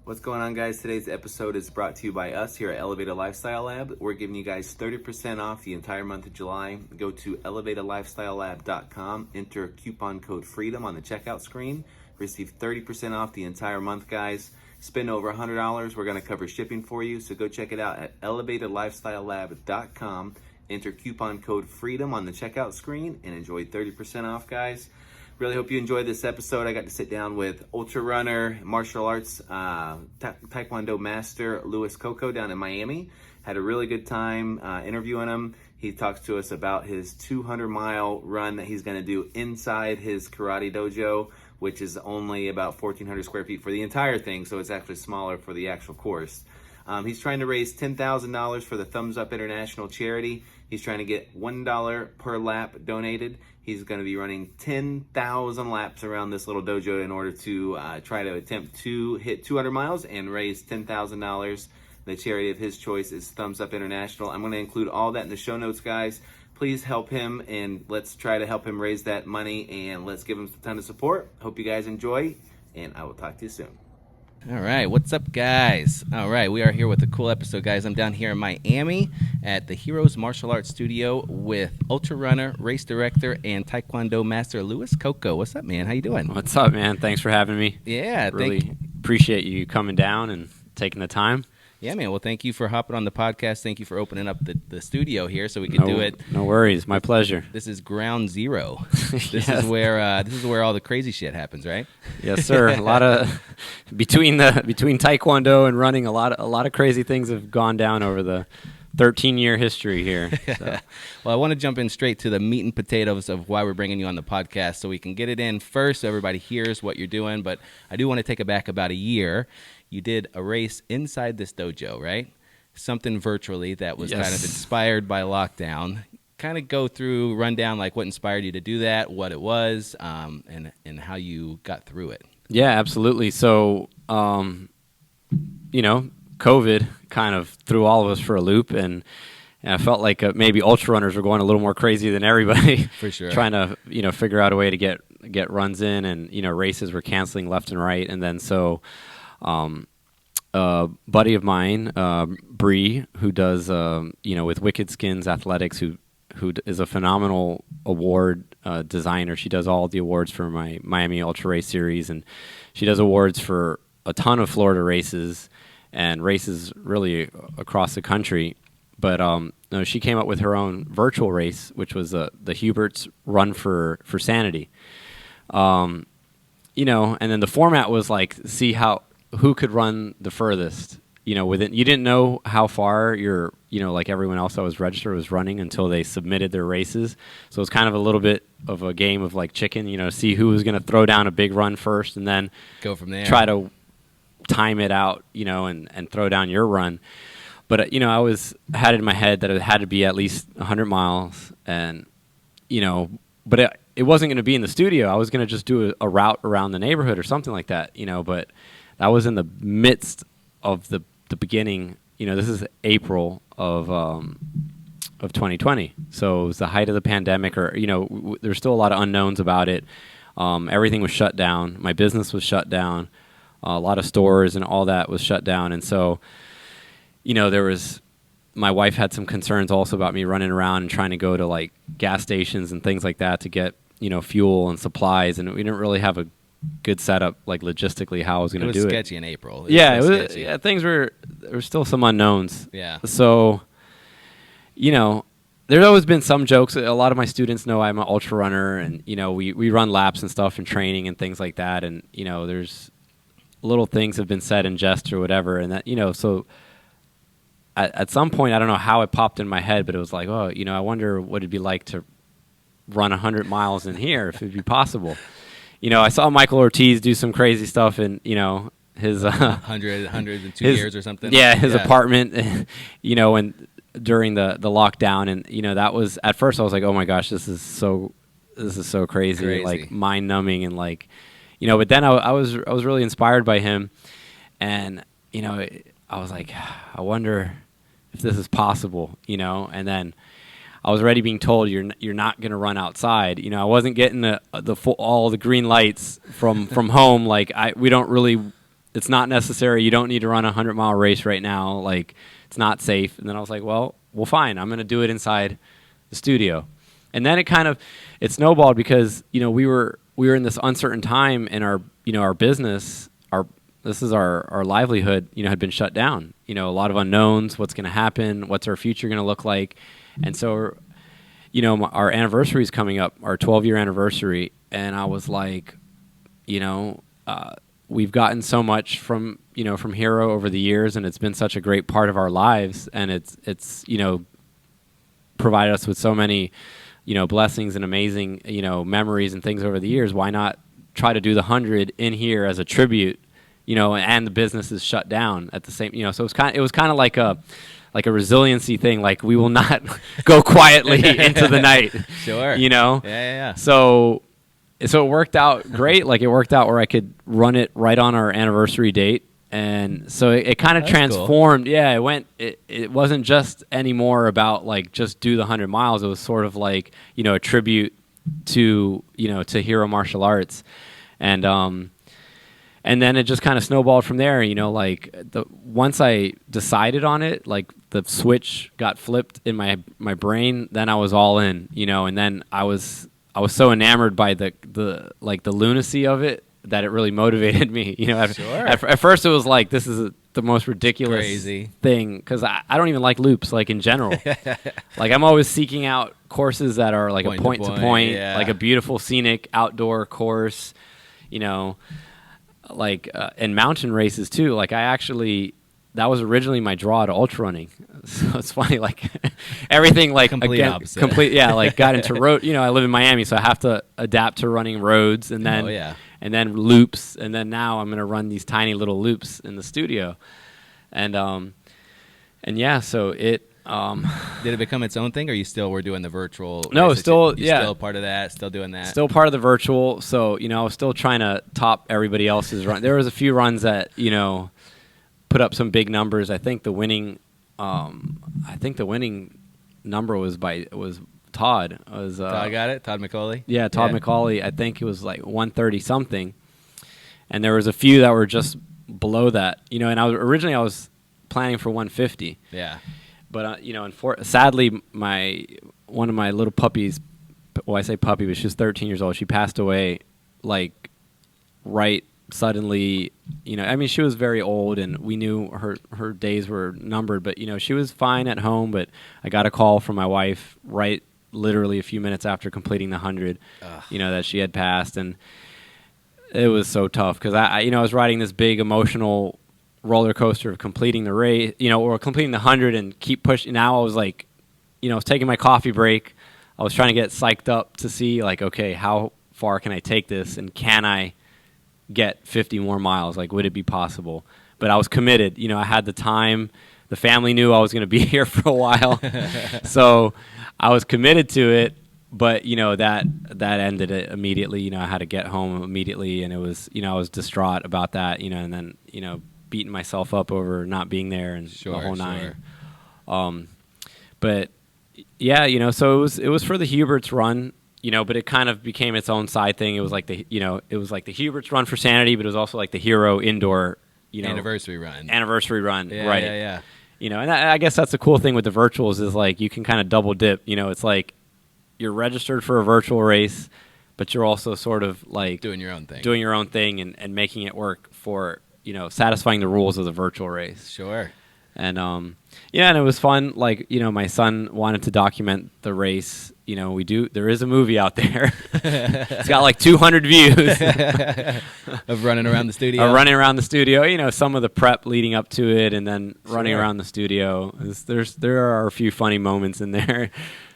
What's going on, guys? Today's episode is brought to you by us here at Elevated Lifestyle Lab. We're giving you guys 30% off the entire month of July. Go to elevatedlifestylelab.com, enter coupon code FREEDOM on the checkout screen. Receive 30% off the entire month, guys. Spend over $100. We're going to cover shipping for you, so go check it out at elevatedlifestylelab.com. Enter coupon code FREEDOM on the checkout screen and enjoy 30% off, guys. Really hope you enjoyed this episode. I got to sit down with ultra runner, martial arts, taekwondo master Louis Cocco down in Miami. Had a really good time interviewing him. He talks to us about his 200-mile run that he's going to do inside his karate dojo, which is only about 1,400 square feet for the entire thing, so it's actually smaller for the actual course. He's trying to raise $10,000 for the Thumbs Up International charity. He's trying to get $1 per lap donated. He's going to be running 10,000 laps around this little dojo in order to try to attempt to hit 200 miles and raise $10,000. The charity of his choice is Thumbs Up International. I'm going to include all that in the show notes, guys. Please help him, and let's try to help him raise that money, and let's give him a ton of support. Hope you guys enjoy, and I will talk to you soon. All right, what's up, guys? All right, we are here with a cool episode, guys. I'm down here in Miami at the Heroes Martial Arts Studio with ultra runner, race director, and taekwondo master Louis Cocco. What's up, man? How you doing? What's up, man? Thanks for having me. Yeah, really appreciate you coming down and taking the time. Yeah, man. Well, thank you for hopping on the podcast. Thank you for opening up the studio here so we can do it. No worries. My pleasure. This is ground zero. This is where all the crazy shit happens, right? Yes, sir. A lot of between taekwondo and running, a lot of crazy things have gone down over the 13-year history here. So. Well, I want to jump in straight to the meat and potatoes of why we're bringing you on the podcast, so we can get it in first so everybody hears what you're doing. But I do want to take it back about a year. You did a race inside this dojo, right? Something virtually that was kind of inspired by lockdown. Kind of run down like what inspired you to do that, what it was, and how you got through it. Yeah, absolutely. So, COVID kind of threw all of us for a loop, and I felt like maybe ultra runners were going a little more crazy than everybody. For sure. Trying to, figure out a way to get runs in, and, races were canceling left and right. And then so a buddy of mine, Bree, who does, with Wicked Skins Athletics, who is a phenomenal award designer. She does all the awards for my Miami Ultra Race Series, and she does awards for a ton of Florida races and races really across the country. But no, she came up with her own virtual race, which was the Hubert's Run for Sanity. And then the format was like, see who could run the furthest. Within, you didn't know how far like everyone else that was registered was running until they submitted their races. So it was kind of a little bit of a game of like chicken, see who was going to throw down a big run first and then go from there. Try to time it out, and throw down your run. But, I had it in my head that it had to be at least 100 miles and, but it wasn't going to be in the studio. I was going to just do a route around the neighborhood or something like that, but that was in the midst of the beginning. This is April of 2020. So it was the height of the pandemic, or, there's still a lot of unknowns about it. Everything was shut down. My business was shut down. A lot of stores and all that was shut down. And so, my wife had some concerns also about me running around and trying to go to like gas stations and things like that to get, fuel and supplies. And we didn't really have a good setup, like logistically how I was going to do it. It was sketchy in April. Things there were still some unknowns. Yeah. So, there's always been some jokes. A lot of my students know I'm an ultra runner, and, we run laps and stuff and training and things like that. And, there's little things have been said in jest or whatever. And that, so at some point, I don't know how it popped in my head, but it was like, oh, I wonder what it'd be like to run 100 miles in here, if it'd be possible. I saw Michael Ortiz do some crazy stuff in, his 102 years or something. Yeah, his apartment, and during the lockdown, and that was, at first I was like, oh my gosh, this is so crazy. Like mind numbing, and like, but then I was really inspired by him, and I was like, I wonder if this is possible, and then I was already being told you're not going to run outside. I wasn't getting all the green lights from home. Like we don't really it's not necessary. You don't need to run a 100-mile race right now. Like, it's not safe. And then I was like, well, fine. I'm going to do it inside the studio. And then it snowballed because, we were in this uncertain time in our business. Our livelihood, had been shut down. A lot of unknowns. What's going to happen? What's our future going to look like? And so, our anniversary is coming up, our 12-year anniversary, and I was like, we've gotten so much from Hero over the years, and it's been such a great part of our lives, and it's provided us with so many, blessings and amazing, memories and things over the years. Why not try to do the 100 in here as a tribute, and the business is shut down at the same, so it was kind of like a resiliency thing. Like, we will not go quietly into the night. Sure. Yeah. So it worked out great. Like, it worked out where I could run it right on our anniversary date. And so it kind of transformed. Cool. Yeah, it wasn't just anymore about like just do the 100 miles. It was sort of like, a tribute to Hero Martial Arts. And then it just kind of snowballed from there. Once I decided on it, like the switch got flipped in my brain, then I was all in, and then I was so enamored by the lunacy of it that it really motivated me. Sure. At first it was like, this is the most ridiculous crazy thing, because I don't even like loops, like in general. Like, I'm always seeking out courses that are like a point to point, like a beautiful scenic outdoor course, like and mountain races too. Like, that was originally my draw to ultra running. So it's funny, like everything, like complete, yeah, like got into road. I live in Miami, so I have to adapt to running roads, and then and then loops, and then now I'm gonna run these tiny little loops in the studio, and yeah, so it. Did it become its own thing, or you still were doing the virtual? No, still, still part of that, still doing that. Still part of the virtual. So I was still trying to top everybody else's run. There was a few runs that put up some big numbers. I think the winning number was Todd. Todd got it. Todd McCauley. Yeah, Todd McCauley. I think it was like 130 something, and there was a few that were just below that. And I was planning for 150. Yeah. But sadly, one of my little puppies. Well, I say puppy, but she was 13 years old. She passed away, like, right suddenly. She was very old, and we knew her days were numbered. But she was fine at home. But I got a call from my wife right, literally a few minutes after completing the 100. That she had passed, and it was so tough because I was riding this big emotional roller coaster of completing the race, or completing the 100 and keep pushing. Now I was like, I was taking my coffee break. I was trying to get psyched up to see, like, okay, how far can I take this, and can I get 50 more miles? Like, would it be possible? But I was committed. I had the time. The family knew I was going to be here for a while, so I was committed to it. But that ended it immediately. I had to get home immediately, and it was I was distraught about that. And then beating myself up over not being there and the whole nine. But yeah, so it was for the Hubert's run, but it kind of became its own side thing. It was like the Hubert's run for sanity, but it was also like the Hero indoor, anniversary run. Yeah, right. Yeah. And I guess that's the cool thing with the virtuals is, like, you can kind of double dip. It's like you're registered for a virtual race, but you're also sort of like doing your own thing and making it work for, satisfying the rules of the virtual race. Sure. And and it was fun. Like, my son wanted to document the race. There is a movie out there. It's got like 200 views of running around the studio. Some of the prep leading up to it, and then running around the studio. There are a few funny moments in there.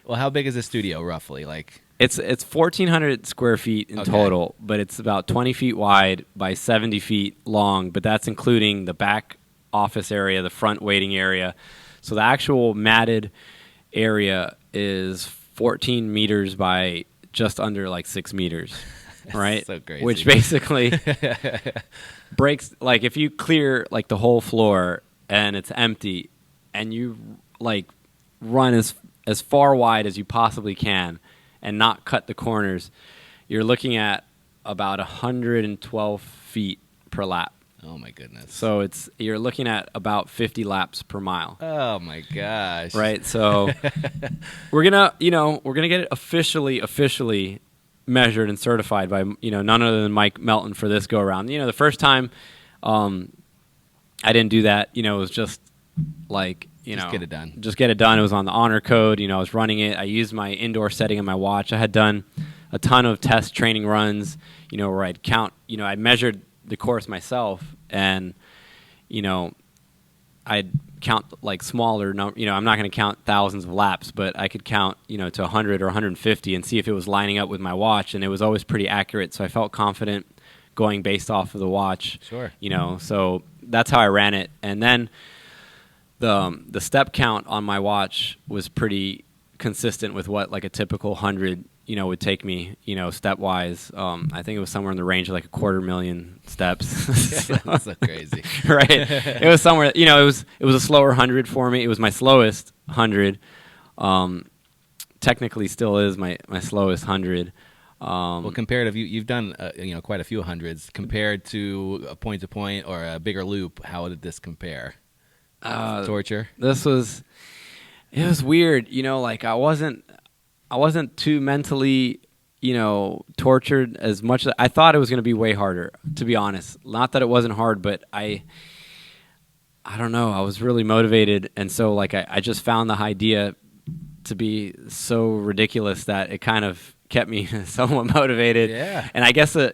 Well, how big is the studio roughly? Like, it's 1,400 square feet in total, but it's about 20 feet wide by 70 feet long. But that's including the back office area, the front waiting area. So the actual matted area is 14 meters by just under like 6 meters, right? So crazy. Which basically breaks, like, if you clear like the whole floor and it's empty, and you like run as far wide as you possibly can and not cut the corners, you're looking at about 112 feet per lap. Oh my goodness. So you're looking at about 50 laps per mile. Oh my gosh. Right. So we're gonna get it officially measured and certified by none other than Mike Melton for this go around. The first time, I didn't do that. It was just like Just get it done. Just get it done. It was on the honor code. I was running it. I used my indoor setting on my watch. I had done a ton of test training runs. Where I'd count. I measured the course myself, and I'd count like smaller. I'm not going to count thousands of laps, but I could count to 100 or 150 and see if it was lining up with my watch, and it was always pretty accurate. So I felt confident going based off of the watch. Sure. So that's how I ran it, and then the step count on my watch was pretty consistent with what like a typical 100 would take me step-wise. I think it was somewhere in the range of like 250,000 steps. That's so crazy. Right. It was somewhere, it was a slower 100 for me. It was my slowest 100. Technically still is my slowest 100. Well, comparative, you've done quite a few hundreds. Compared to a point-to-point or a bigger loop, how did this compare? Torture? It was weird. Like I wasn't too mentally, tortured as much as I thought it was going to be way harder, to be honest. Not that it wasn't hard, but I don't know. I was really motivated. And so like, I just found the idea to be so ridiculous that it kind of kept me somewhat motivated. Yeah. And I guess, this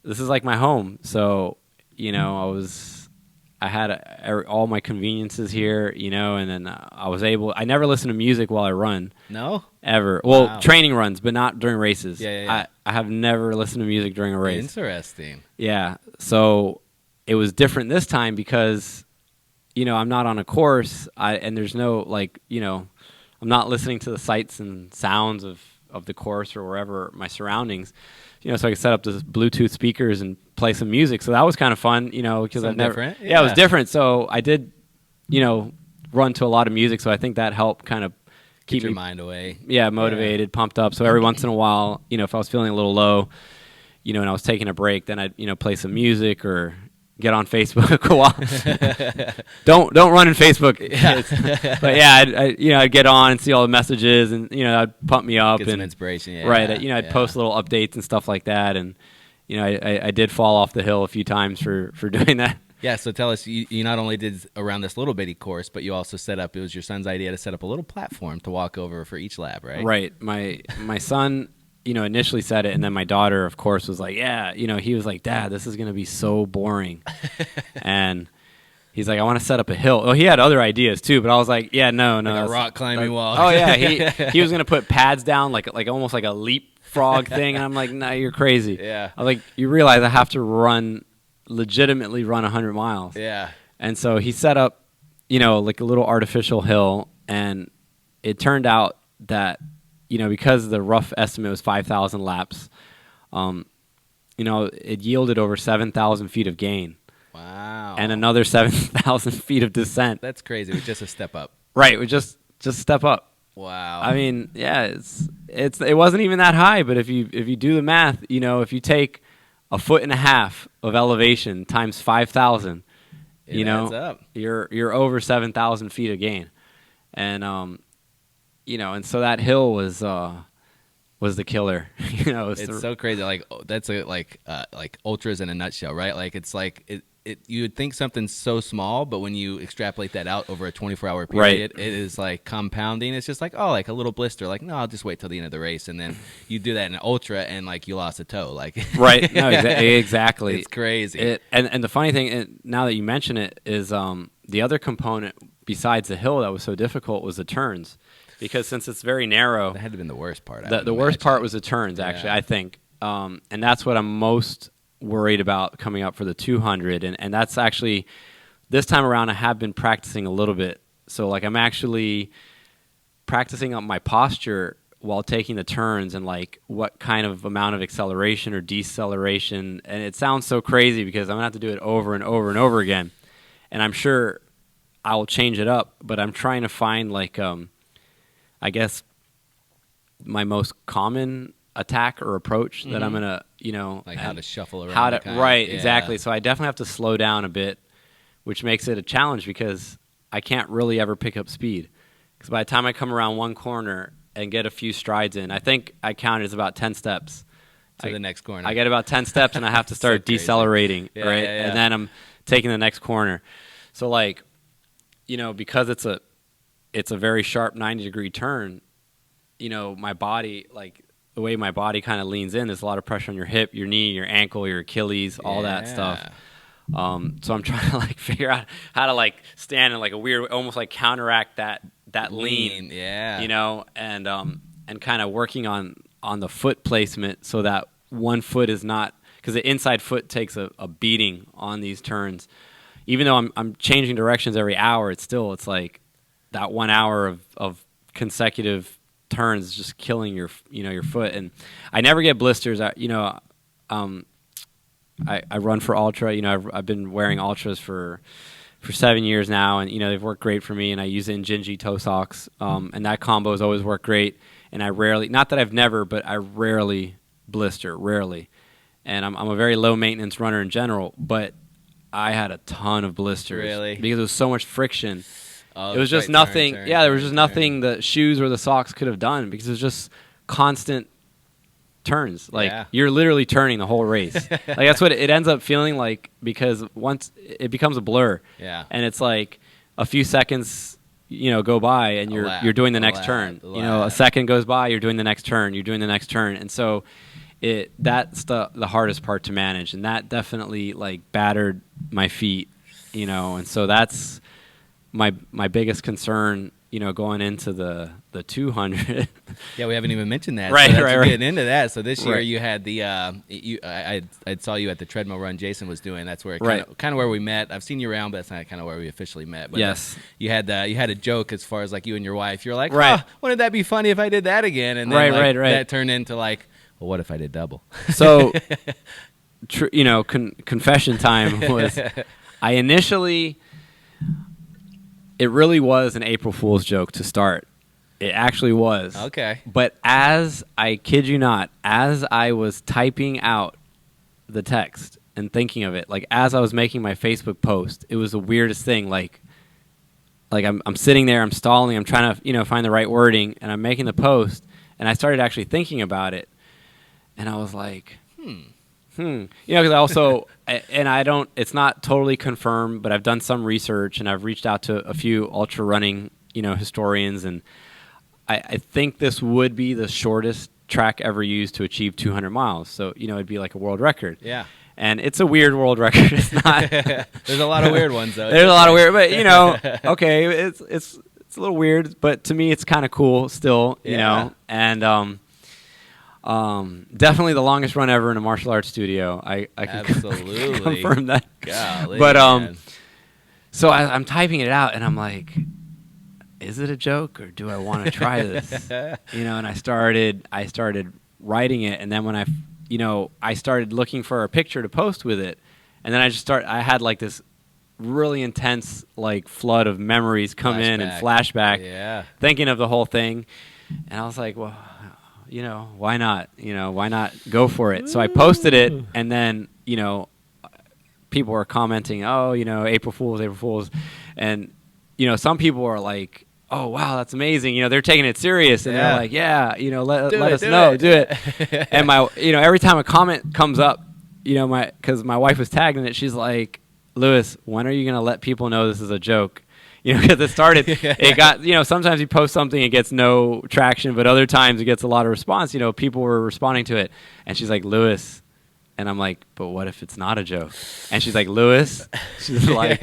is like my home. So, I had all my conveniences here, and then I never listen to music while I run. No? Ever. Well, Wow. Training runs, but not during races. Yeah. I have never listened to music during a race. Interesting. Yeah. So it was different this time because, I'm not on a course, and there's no, like, I'm not listening to the sights and sounds of the course or wherever my surroundings. So I could set up the Bluetooth speakers and play some music. So that was kind of fun, because I've never. Different. Yeah, it was different. So I did, run to a lot of music. So I think that helped kind of keep your me mind away. Yeah, motivated, pumped up. So every once in a while, if I was feeling a little low, and I was taking a break, then I'd play some music or get on Facebook a while. don't run in Facebook. Yeah. But yeah, I'd get on and see all the messages, and I'd pump me up Get and some inspiration. Yeah. right. I'd post little updates and stuff like that, and I did fall off the hill a few times for doing that. Yeah, so tell us, you not only did around this little bitty course, but you also it was your son's idea to set up a little platform to walk over for each lap, right? Right. My son, initially said it, and then my daughter, of course, was like, yeah, he was like, Dad, this is going to be so boring. And he's like, I want to set up a hill. Oh, he had other ideas too, but I was like, yeah, no. Like a rock climbing wall. Oh, yeah. He was going to put pads down, like almost like a leapfrog thing. And I'm like, nah, you're crazy. Yeah. I was like, you realize I have to legitimately run 100 miles. Yeah. And so he set up, like a little artificial hill, and it turned out that, because the rough estimate was 5,000 laps, it yielded over 7,000 feet of gain. Wow. And another 7,000 feet of descent. That's crazy. It was just a step up. Right, we just step up. Wow. I mean, yeah, it wasn't even that high, but if you do the math, if you take 1.5 feet of elevation times 5,000, It adds up. you're over 7,000 feet of gain, and and so that hill was the killer. It's so crazy. Like that's like ultras in a nutshell, right? Like it's like it. You would think something so small, but when you extrapolate that out over a 24-hour period, It is like compounding. It's just like, oh, like a little blister. Like, no, I'll just wait till the end of the race, and then you do that in an ultra, and like you lost a toe. Like, right? No, exactly. It's crazy. And the funny thing, now that you mention it, is the other component besides the hill that was so difficult was the turns, because since it's very narrow, that had to have been the worst part. The worst part was the turns, actually. Yeah. I think, and that's what I'm most worried about coming up for the 200, and that's actually this time around I have been practicing a little bit. So like I'm actually practicing up my posture while taking the turns, and like what kind of amount of acceleration or deceleration. And it sounds so crazy because I'm gonna have to do it over and over and over again, and I'm sure I will change it up, but I'm trying to find like I guess my most common attack or approach that I'm gonna, like how to shuffle around. how to right, Yeah. exactly. So I definitely have to slow down a bit, which makes it a challenge because I can't really ever pick up speed. Because by the time I come around one corner and get a few strides in, I think I counted as about 10 steps. To the next corner. I get about 10 steps and I have to start crazy. decelerating, Yeah, right? yeah, yeah. And then I'm taking the next corner. So like, because it's a very sharp 90-degree turn, my body, like the way my body kind of leans in, there's a lot of pressure on your hip, your knee, your ankle, your Achilles, all that stuff. So I'm trying to like figure out how to like stand in like a weird, almost like counteract that lean, Yeah. And kind of working on the foot placement so that one foot is not, because the inside foot takes a beating on these turns. Even though I'm changing directions every hour, it's like that 1 hour of consecutive turns is just killing your foot. And I never get blisters. I run for Ultra. I've been wearing Ultras for 7 years now, and they've worked great for me. And I use Injinji toe socks, and that combo has always worked great. And I rarely, not that I've never, but I rarely blister, rarely. And I'm a very low maintenance runner in general, but I had a ton of blisters, Really? because there was so much friction. Oh, It was just nothing. There was just nothing the shoes or the socks could have done, because it was just constant turns. Like Yeah. you're literally turning the whole race. Like that's what it ends up feeling like, because once it becomes a blur. Yeah. And it's like a few seconds, go by and you're doing the next lap, turn. a A lap. second goes by, you're doing the next turn, And so that's the hardest part to manage, and that definitely like battered my feet, and so that's my biggest concern, going into the 200. Yeah, we haven't even mentioned that. Right, so that's right. Getting into that. So this year Right. you had the I saw you at the treadmill run Jason was doing. That's where Right. kind of where we met. I've seen you around, but that's not kind of where we officially met. But Yes. you had a joke as far as like you and your wife. You're like, Right. wouldn't that be funny if I did that again? And then Right. that turned into like, well, what if I did double? So, confession time was, I initially, it really was an April Fool's joke to start. It actually was. Okay. But I kid you not, as I was typing out the text and thinking of it, like as I was making my Facebook post, it was the weirdest thing. Like I'm sitting there, I'm stalling, I'm trying to, find the right wording, and I'm making the post, and I started actually thinking about it. And I was like, because I also, and I don't, it's not totally confirmed, but I've done some research and I've reached out to a few ultra running, historians, and I think this would be the shortest track ever used to achieve 200 miles. So, it'd be like a world record. Yeah. And it's a weird world record. It's not. There's a lot of weird ones though. There's a lot of weird, but okay, it's a little weird, but to me it's kind of cool still, and definitely the longest run ever in a martial arts studio. I can Absolutely. confirm that. Golly, But man. so I'm typing it out and I'm like, is it a joke or do I want to try this? And I started writing it, and then when I started looking for a picture to post with it, and then I had like this really intense like flood of memories come in and flashback, thinking of the whole thing, and I was like, well, why not? Why not go for it? So I posted it, and then people were commenting, oh, April Fools, and some people are like, oh wow, that's amazing. They're taking it serious, and they're like, yeah, let us know, do it. And my, every time a comment comes up, because my wife was tagged in it, she's like, Lewis, when are you gonna let people know this is a joke? Because it got, sometimes you post something, it gets no traction, but other times it gets a lot of response. People were responding to it, and she's like, Lewis, and I'm like, but what if it's not a joke? And she's like, Lewis, she's like,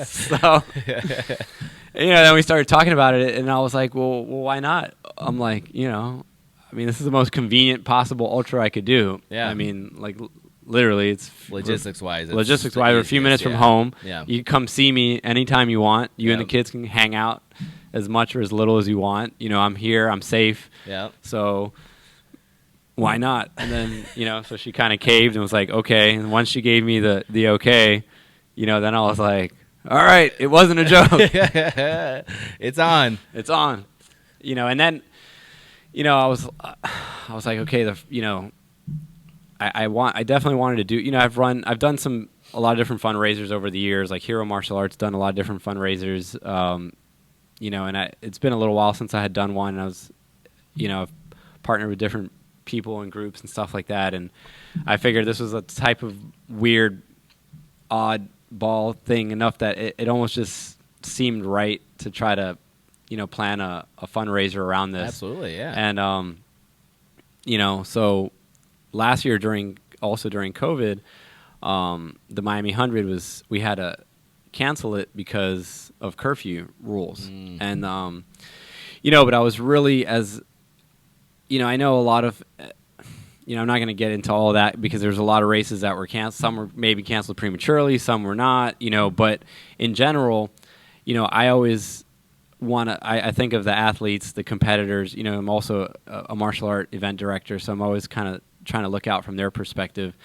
so. Then we started talking about it, and I was like, well, why not? I'm like, this is the most convenient possible ultra I could do. Yeah. Like, literally, it's Logistics-wise, we're a few minutes from home. Yeah. You can come see me anytime you want. You and the Yep. kids can hang out as much or as little as you want. I'm here. I'm safe. Yeah. So why not? And then, so she kind of caved and was like, okay. And once she gave me the okay, then I was like, all right, it wasn't a joke. It's on. It's on. And then, I was like, okay, I definitely wanted to do, I've done a lot of different fundraisers over the years, like Hero Martial Arts, done a lot of different fundraisers, and it's been a little while since I had done one. And I was, I've partnered with different people and groups and stuff like that. And I figured this was a type of weird, odd ball thing enough that it almost just seemed right to try to, plan a fundraiser around this. Absolutely, yeah. And, so last year during COVID, the Miami 100 we had to cancel it because of curfew rules. And, but I was really I know a lot of, I'm not going to get into all of that because there's a lot of races that were canceled. Some were maybe canceled prematurely, some were not, but in general, I always I think of the athletes, the competitors, I'm also a martial art event director, so I'm always kind of trying to look out from their perspective.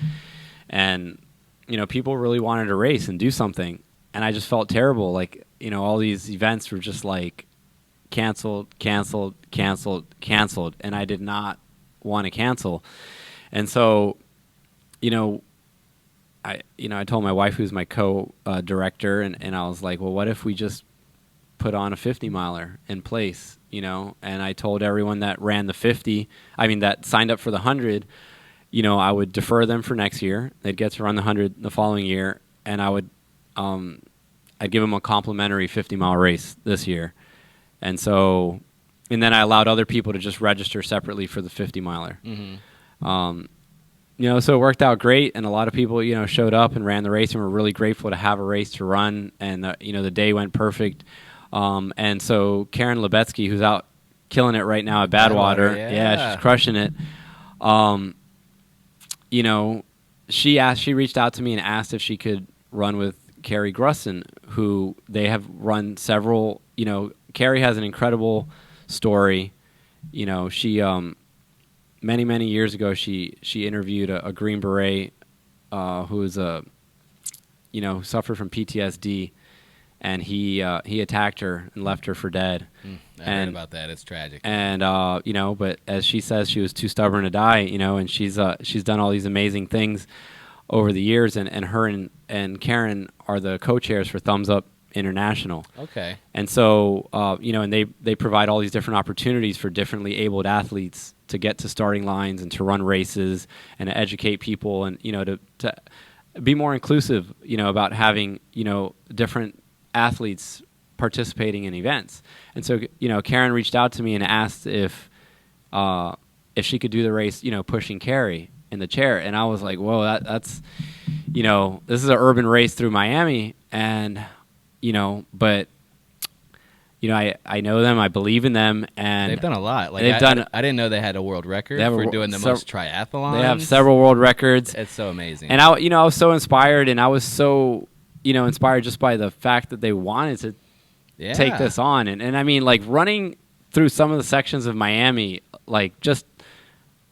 And, people really wanted to race and do something. And I just felt terrible. Like, all these events were just like canceled. And I did not want to cancel. And so, I told my wife, who's my co-director, and I was like, well, what if we just put on a 50 miler in place, and I told everyone that ran the 50, that signed up for the 100, I would defer them for next year. They'd get to run the 100 the following year, and I'd give them a complimentary 50-mile race this year. And then I allowed other people to just register separately for the 50-miler. So it worked out great, and a lot of people, showed up and ran the race, and were really grateful to have a race to run, and the day went perfect. And so Karen Lebetsky, who's out killing it right now at Badwater, she's crushing it. She reached out to me and asked if she could run with Carrie Grusson, who they have run several. Carrie has an incredible story. She many years ago she interviewed a Green Beret who was who suffered from PTSD. And he attacked her and left her for dead. I heard about that. It's tragic. And but as she says, she was too stubborn to die. And she's done all these amazing things over the years. And her and Karen are the co-chairs for Thumbs Up International. Okay. And so and they provide all these different opportunities for differently abled athletes to get to starting lines and to run races and to educate people and to be more inclusive. About having different athletes participating in events. And so, Karen reached out to me and asked if she could do the race, pushing Carrie in the chair. And I was like, whoa, that's, this is an urban race through Miami. And, but, I know them, I believe in them. And they've done a lot. Like I didn't know they had a world record for doing the most triathlons. They have several world records. It's so amazing. And I was so inspired, and I was so, inspired just by the fact that they wanted to take this on. And like running through some of the sections of Miami, like just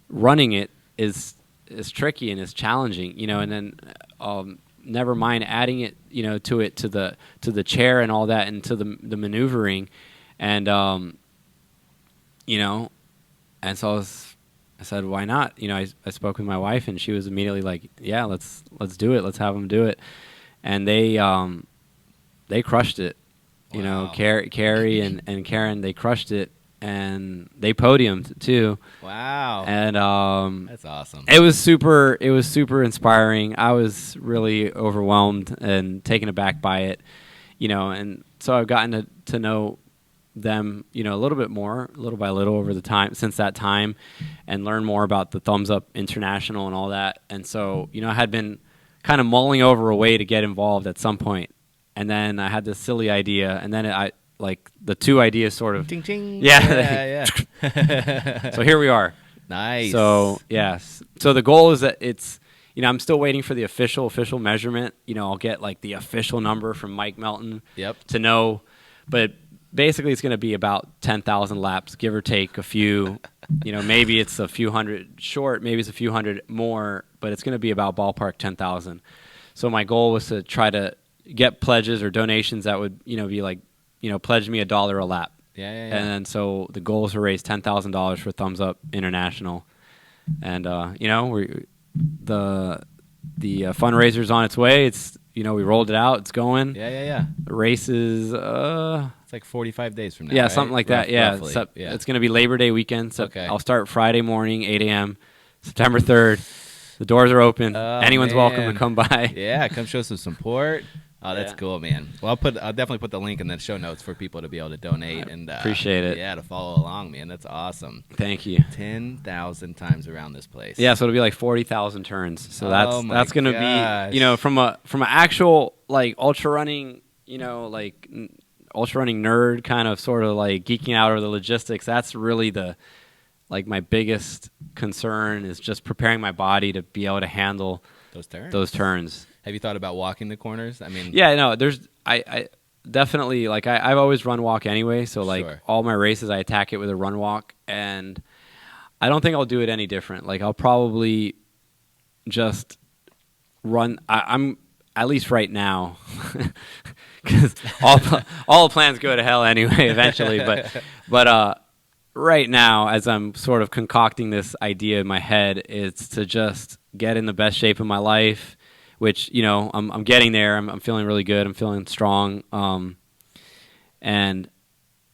running it is tricky and is challenging, and then never mind adding it, to the chair and all that and to the maneuvering. And, and so I said, why not? I spoke with my wife, and she was immediately like, yeah, let's do it. Let's have them do it. And they crushed it. Wow. Carrie and Karen, they crushed it, and they podiumed too. Wow. And that's awesome. It was super inspiring. I was really overwhelmed and taken aback by it, and so I've gotten to know them, a little bit more, little by little over the time since that time, and learn more about the Thumbs Up International and all that. And so, I had been kind of mulling over a way to get involved at some point, and then I had this silly idea, and then the two ideas sort of ting ting. Yeah. So here we are. Nice. So yes. So the goal is that it's I'm still waiting for the official measurement. I'll get like the official number from Mike Melton. Yep. To know, but basically it's going to be about 10,000 laps, give or take a few. Maybe it's a few hundred short, maybe it's a few hundred more, but it's going to be about ballpark 10,000. So my goal was to try to get pledges or donations that would, be like, pledge me $1 a lap. Yeah. And then so the goal is to raise $10,000 for Thumbs Up International, and the fundraiser's on its way. It's we rolled it out. It's going. Yeah. The race is It's like 45 days from now. yeah, right? something like that. Yeah, Roughly. it's going to be Labor Day weekend. So Okay. I'll start Friday morning, 8 a.m. September 3rd. The doors are open. Oh, Anyone's welcome man. to come by. Yeah, come show some support. Oh, that's Yeah. cool, man. Well, I'll definitely put the link in the show notes for people to be able to donate and appreciate it. Yeah, to follow along, man. That's awesome. Thank you. 10,000 times around this place. Yeah, so it'll be like 40,000 turns. So Oh my that's going to gosh. be, from an actual like ultra running, ultra running nerd kind of sort of like geeking out over the logistics. That's really my biggest concern is just preparing my body to be able to handle those turns. turns. Have you thought about walking the corners? I mean, Yeah, no, I definitely I've always run walk anyway, so Sure. all my races I attack it with a run walk, and I don't think I'll do it any different. Like I'll probably just run. I'm at least right now, because all plans go to hell anyway eventually. But right now, as I'm sort of concocting this idea in my head, it's to just get in the best shape of my life. Which I'm getting there. I'm feeling really good. I'm feeling strong, and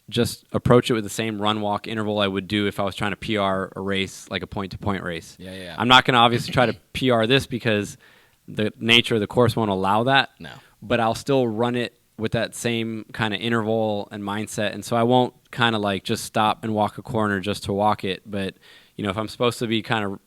just approach it with the same run walk interval I would do if I was trying to PR a race, like a point-to-point race. Yeah. I'm not going to obviously try to PR this because the nature of the course won't allow that. No. But I'll still run it with that same kind of interval and mindset, and so I won't kind of like just stop and walk a corner just to walk it. But if I'm supposed to be kind of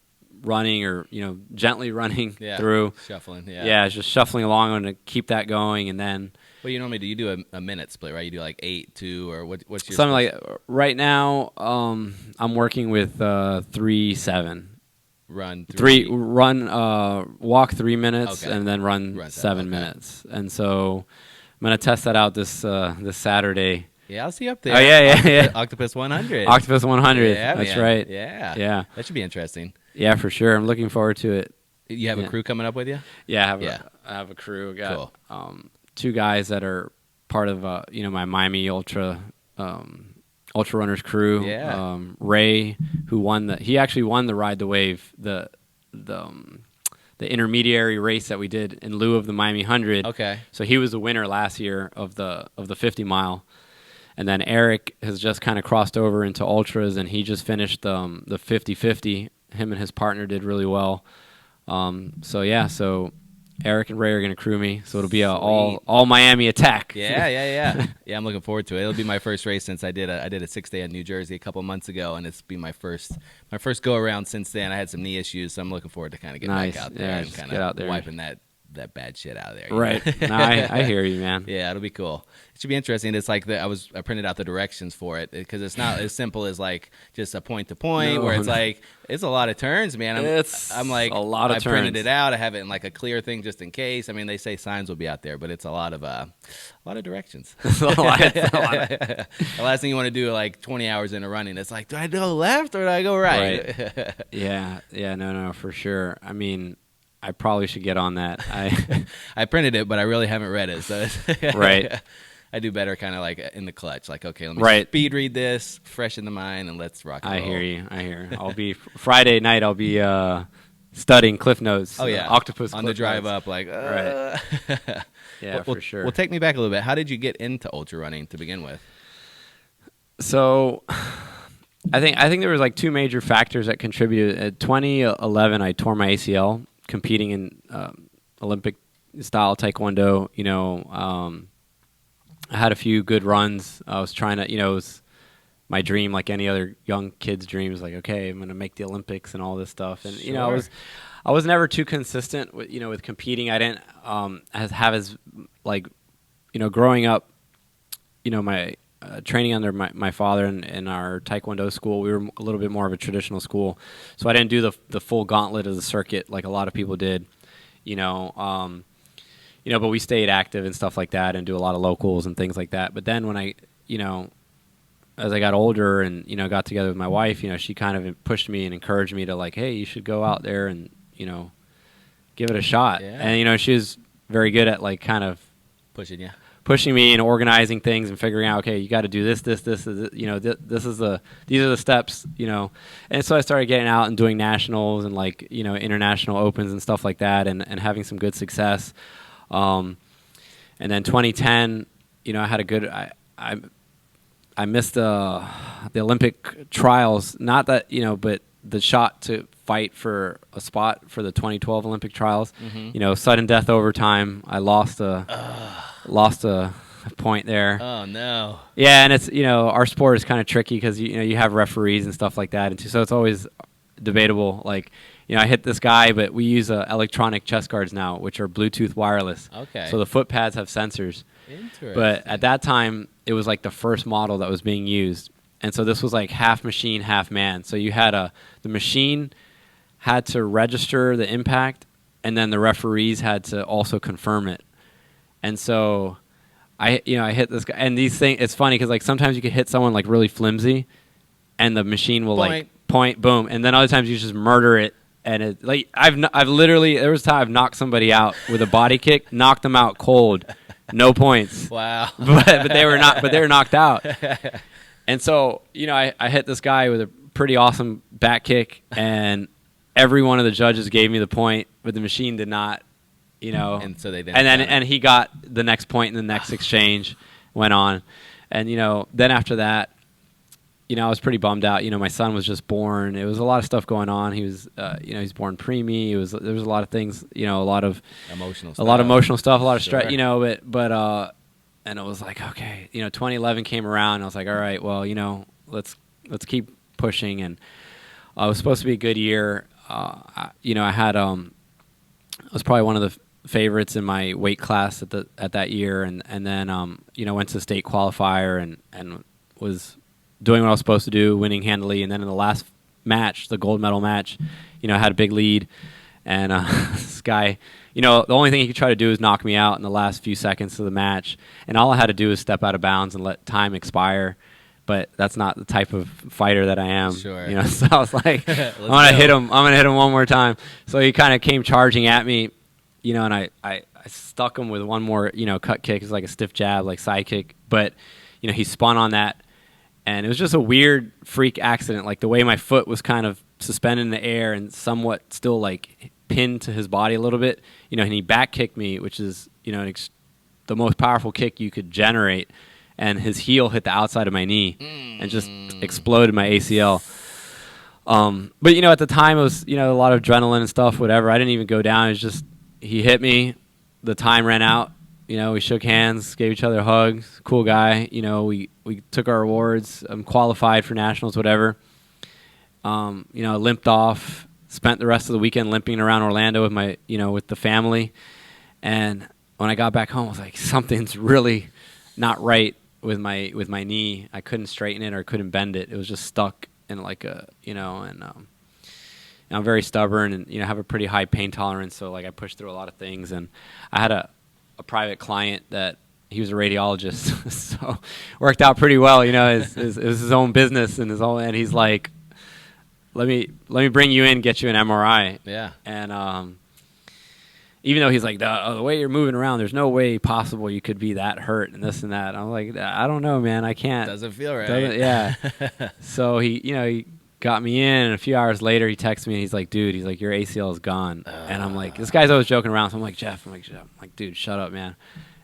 running or gently running through shuffling, just shuffling along, I'm gonna keep that going. And then what do you normally do? You do a minute split, right? You do like 8-2, or what's your something like right now I'm working with 3-7 walk 3 minutes, Okay. and then run 7 okay. minutes. And so I'm gonna test that out this Saturday. Yeah, I'll see you up there. Oh yeah. Octopus 100. Octopus 100. Yeah, That's man. right. Yeah. That should be interesting. Yeah, for sure. I'm looking forward to it. You have Yeah. a crew coming up with you? Yeah, I have a crew. I got two guys that are part of my Miami Ultra Runners crew. Yeah. Ray, he actually won the Ride the Wave, the intermediary race that we did in lieu of the Miami 100. Okay. So he was the winner last year of the 50 mile. And then Eric has just kind of crossed over into ultras, and he just finished the 50-50. Him and his partner did really well. So Eric and Ray are going to crew me, so it'll be a all Miami attack. Yeah. Yeah, I'm looking forward to it. It'll be my first race since I did a 6-day in New Jersey a couple months ago, and it's been my first go around since then. I had some knee issues, so I'm looking forward to kind of getting back out there and kind of wiping that bad shit out of there. Right. No, I hear you, man. Yeah, it'll be cool. It should be interesting. It's like I printed out the directions for it because it's not as simple as like just a point to point where it's like it's a lot of turns, man. I'm like a lot of I turns. printed it out. I have it in like a clear thing just in case. I mean, they say signs will be out there, but it's a lot of directions. The last thing you want to do like 20 hours into running, it's like, do I go left or do I go right? Yeah, no, for sure. I mean, I probably should get on that. I printed it, but I really haven't read it. So Right. I do better kind of like in the clutch. Like, okay, let me speed read this, fresh in the mind, and let's rock and roll. I hear you. I'll be Friday night. I'll be studying Cliff Notes. Oh yeah, Octopus on Cliff the drive Notes. up. Like, Right. Yeah, well, for sure. Well, take me back a little bit. How did you get into ultra running to begin with? So, I think there was like two major factors that contributed. At 2011, I tore my ACL competing in Olympic style Taekwondo. I had a few good runs. I was trying to, it was my dream, like any other young kid's dream, is like, okay, I'm going to make the Olympics and all this stuff. And Sure. I was never too consistent with with competing. I didn't growing up, my training under my father in our Taekwondo school, we were a little bit more of a traditional school, so I didn't do the full gauntlet of the circuit like a lot of people did. But we stayed active and stuff like that, and do a lot of locals and things like that. But then when as I got older and got together with my wife, she kind of pushed me and encouraged me to like, hey, you should go out there and give it a shot. Yeah. And she was very good at like kind of Pushing you. pushing me and organizing things and figuring out, okay, you got to do this, you know, these are the steps, you know. And so I started getting out and doing nationals and like, you know, international opens and stuff like that, and having some good success. And then 2010, you know, I had a good, I missed the Olympic trials, not that, you know, but the shot to fight for a spot for the 2012 Olympic trials. You know, sudden death overtime. I lost a point there. Oh no. Yeah, and it's, you know, our sport is kind of tricky because you know you have referees and stuff like that, and so it's always debatable. Like, you know, I hit this guy, but we use electronic chest guards now, which are Bluetooth wireless. Okay. So the foot pads have sensors. Interesting. But at that time, it was like the first model that was being used. And so this was like half machine, half man. So you had the machine had to register the impact, and then the referees had to also confirm it. And so I hit this guy, and these things, it's funny because like sometimes you could hit someone like really flimsy, and the machine will like point, boom. And then other times you just murder it. And it, like, I've literally, there was time I've knocked somebody out with a body kick, knocked them out cold, no points. Wow. but they were knocked out. And so, you know, I hit this guy with a pretty awesome back kick, and every one of the judges gave me the point, but the machine did not, you know. And so they didn't. And he got the next point in the next exchange, went on. And, you know, then after that, you know, I was pretty bummed out. You know, my son was just born. It was a lot of stuff going on. He was, you know, he's born preemie. There was a lot of things, you know, a lot of emotional stuff, a lot of stress, you know, but and it was like, okay, you know, 2011 came around, and I was like, all right, well, you know, let's keep pushing. And it was supposed to be a good year. You know, I was probably one of the favorites in my weight class at that year, and then you know, went to state qualifier and was doing what I was supposed to do, winning handily. And then in the last match, the gold medal match, you know, I had a big lead, and this guy, you know, the only thing he could try to do is knock me out in the last few seconds of the match, and all I had to do was step out of bounds and let time expire. But that's not the type of fighter that I am. Sure. You know, so I was like, I'm gonna hit him one more time. So he kind of came charging at me, you know, and I stuck him with one more, you know, cut kick. It's like a stiff jab, like side kick. But, you know, he spun on that, and it was just a weird freak accident. Like the way my foot was kind of suspended in the air and somewhat still like pinned to his body a little bit, you know, and he back kicked me, which is, you know, the most powerful kick you could generate. And his heel hit the outside of my knee and just exploded my ACL. But, you know, at the time it was, you know, a lot of adrenaline and stuff, whatever. I didn't even go down. It was just, he hit me. The time ran out. You know, we shook hands, gave each other hugs. Cool guy. You know, we took our awards. I'm qualified for nationals, whatever. You know, I limped off, spent the rest of the weekend limping around Orlando with the family. And when I got back home, I was like, something's really not right with my knee. I couldn't straighten it or couldn't bend it. It was just stuck in like a, you know, and I'm very stubborn and, you know, have a pretty high pain tolerance. So like I pushed through a lot of things, and I had a private client that he was a radiologist, so worked out pretty well. You know, it was his own business and he's like, let me bring you in, get you an MRI. Yeah. And even though he's like, the way you're moving around, there's no way possible you could be that hurt and this and that. I'm like, I don't know, man. I can't. Doesn't feel right. Yeah. So he got me in, and a few hours later he texts me and he's like, dude, your ACL is gone. And I'm like, this guy's always joking around. So I'm like, Jeff, dude, shut up, man.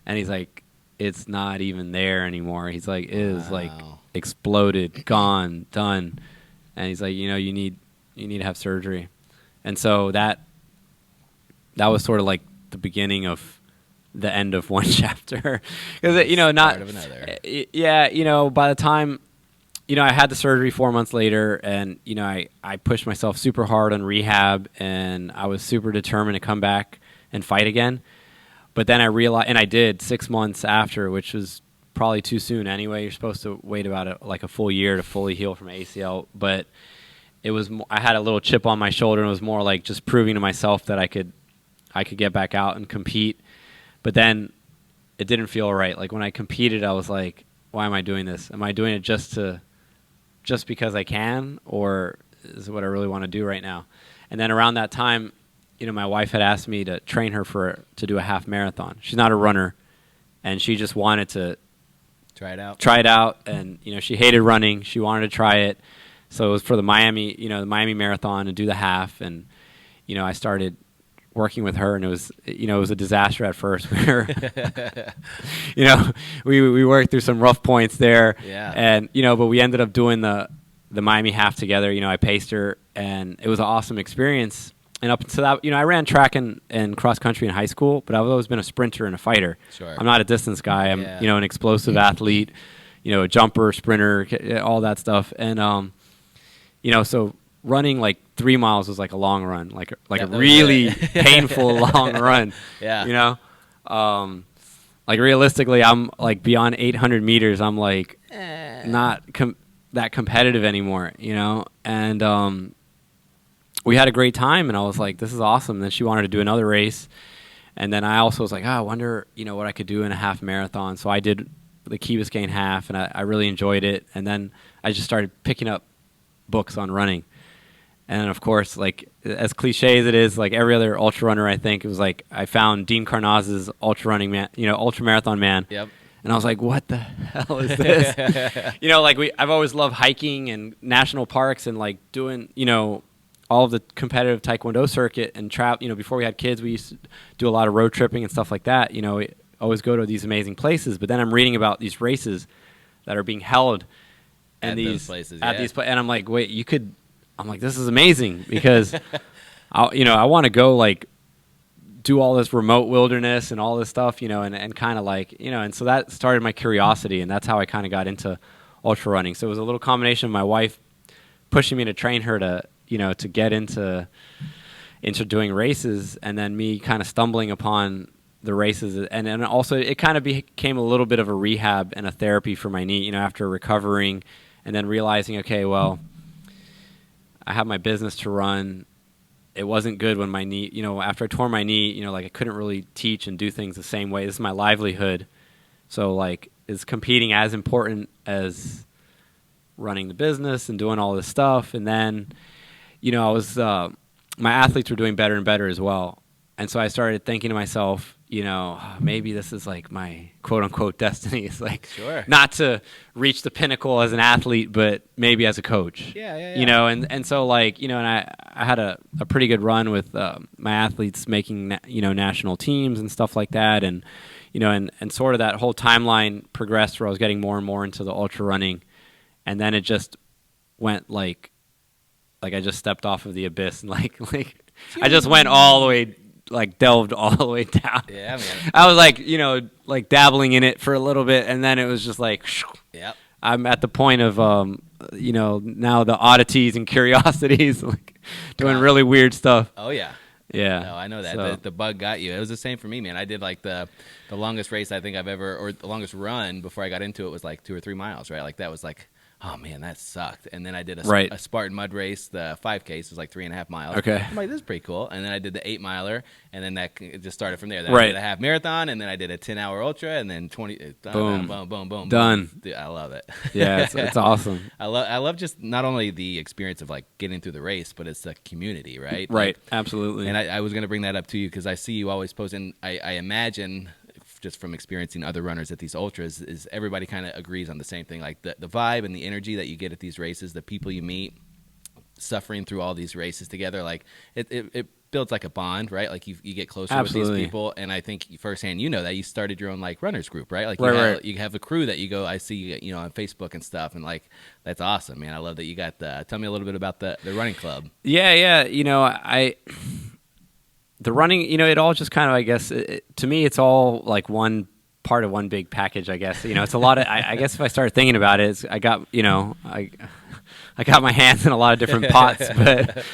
And he's like, it's not even there anymore. He's like, it is like exploded, gone, done. And he's like, you know, you need to have surgery. And so that was sort of like the beginning of the end of one chapter. Because, you know, not Start of another. Yeah, you know, by the time, you know, I had the surgery 4 months later, and, you know, I pushed myself super hard on rehab, and I was super determined to come back and fight again. But then I realized, and I did 6 months after, which was probably too soon anyway. You're supposed to wait about a full year to fully heal from ACL. But I had a little chip on my shoulder, and it was more like just proving to myself that I could get back out and compete. But then it didn't feel right. Like when I competed, I was like, why am I doing this? Am I doing it just because I can, or is it what I really want to do right now? And then around that time, you know, my wife had asked me to train her to do a half marathon. She's not a runner, and she just wanted to Try it out. And she hated running. She wanted to try it, so it was for the Miami Marathon and do the half. And I started working with her, and it was a disaster at first. We were, we worked through some rough points there. Yeah. And but we ended up doing the Miami half together. I paced her, and it was an awesome experience. And up to that, I ran track and cross country in high school, but I've always been a sprinter and a fighter. Sure. I'm not a distance guy. I'm an explosive athlete, a jumper, sprinter, all that stuff. And so running like 3 miles was like a long run, like a really painful long run. Yeah. Like realistically, I'm like beyond 800 meters. I'm like not that competitive anymore, and we had a great time, and I was like, this is awesome. And then she wanted to do another race, and then I also was like, I wonder what I could do in a half marathon. So I did the Key Biscayne half, and I really enjoyed it. And then I just started picking up books on running. And of course, like as cliche as it is, like every other ultra runner, I think it was like I found Dean Karnaz's ultra marathon man. Yep. And I was like, what the hell is this? I've always loved hiking and national parks and like doing, all of the competitive Taekwondo circuit and travel. Before we had kids, we used to do a lot of road tripping and stuff like that. We always go to these amazing places. But then I'm reading about these races that are being held at these places, and I'm like, wait, you could. I'm like, this is amazing because, I want to go like do all this remote wilderness and all this stuff, and kind of like, and so that started my curiosity, and that's how I kind of got into ultra running. So it was a little combination of my wife pushing me to train her to get into doing races, and then me kind of stumbling upon the races, and also it kind of became a little bit of a rehab and a therapy for my knee, after recovering, and then realizing, okay, well, I have my business to run. It wasn't good when my knee, after I tore my knee, like I couldn't really teach and do things the same way. This is my livelihood. So like, is competing as important as running the business and doing all this stuff? And then, I was, my athletes were doing better and better as well. And so I started thinking to myself, maybe this is like my quote unquote destiny. It's like not to reach the pinnacle as an athlete, but maybe as a coach. Yeah. And so like, and I had a pretty good run with my athletes making, national teams and stuff like that. And, and sort of that whole timeline progressed where I was getting more and more into the ultra running. And then it just went like I just stepped off of the abyss and like I just went all the way, like delved all the way down. Yeah, man. I was like, like dabbling in it for a little bit, and then it was just like, yep. I'm at the point of, now the oddities and curiosities, like doing really weird stuff. Oh yeah. Yeah. No, I know that. So. The bug got you. It was the same for me, man. I did like the longest race I think I've ever, or the longest run before I got into it was like 2 or 3 miles, right? Like that was like, oh man, that sucked. And then I did a Spartan mud race, the 5K, so it was like 3.5 miles. Okay. I'm like, this is pretty cool. And then I did the 8 miler, and then it just started from there. Then I did a half marathon, and then I did a 10-hour ultra, and then 20. Boom. Boom. Done. Dude, I love it. Yeah, it's awesome. I love just not only the experience of like getting through the race, but it's the community, right? Right. Like, absolutely. and I was going to bring that up to you because I see you always post, and I imagine, just from experiencing other runners at these ultras, is everybody kind of agrees on the same thing, like the vibe and the energy that you get at these races, the people you meet suffering through all these races together, like it builds like a bond, right? Like you get closer with these people, and I think firsthand, that you started your own like runners group, right? Like you have a crew that you go, I see, on Facebook and stuff, and like that's awesome, man. I love that you got tell me a little bit about the running club. Yeah. The running, it all just kind of, I guess, to me, it's all like one part of one big package, I guess. It's a lot of, I guess if I start thinking about it, I got my hands in a lot of different pots. But,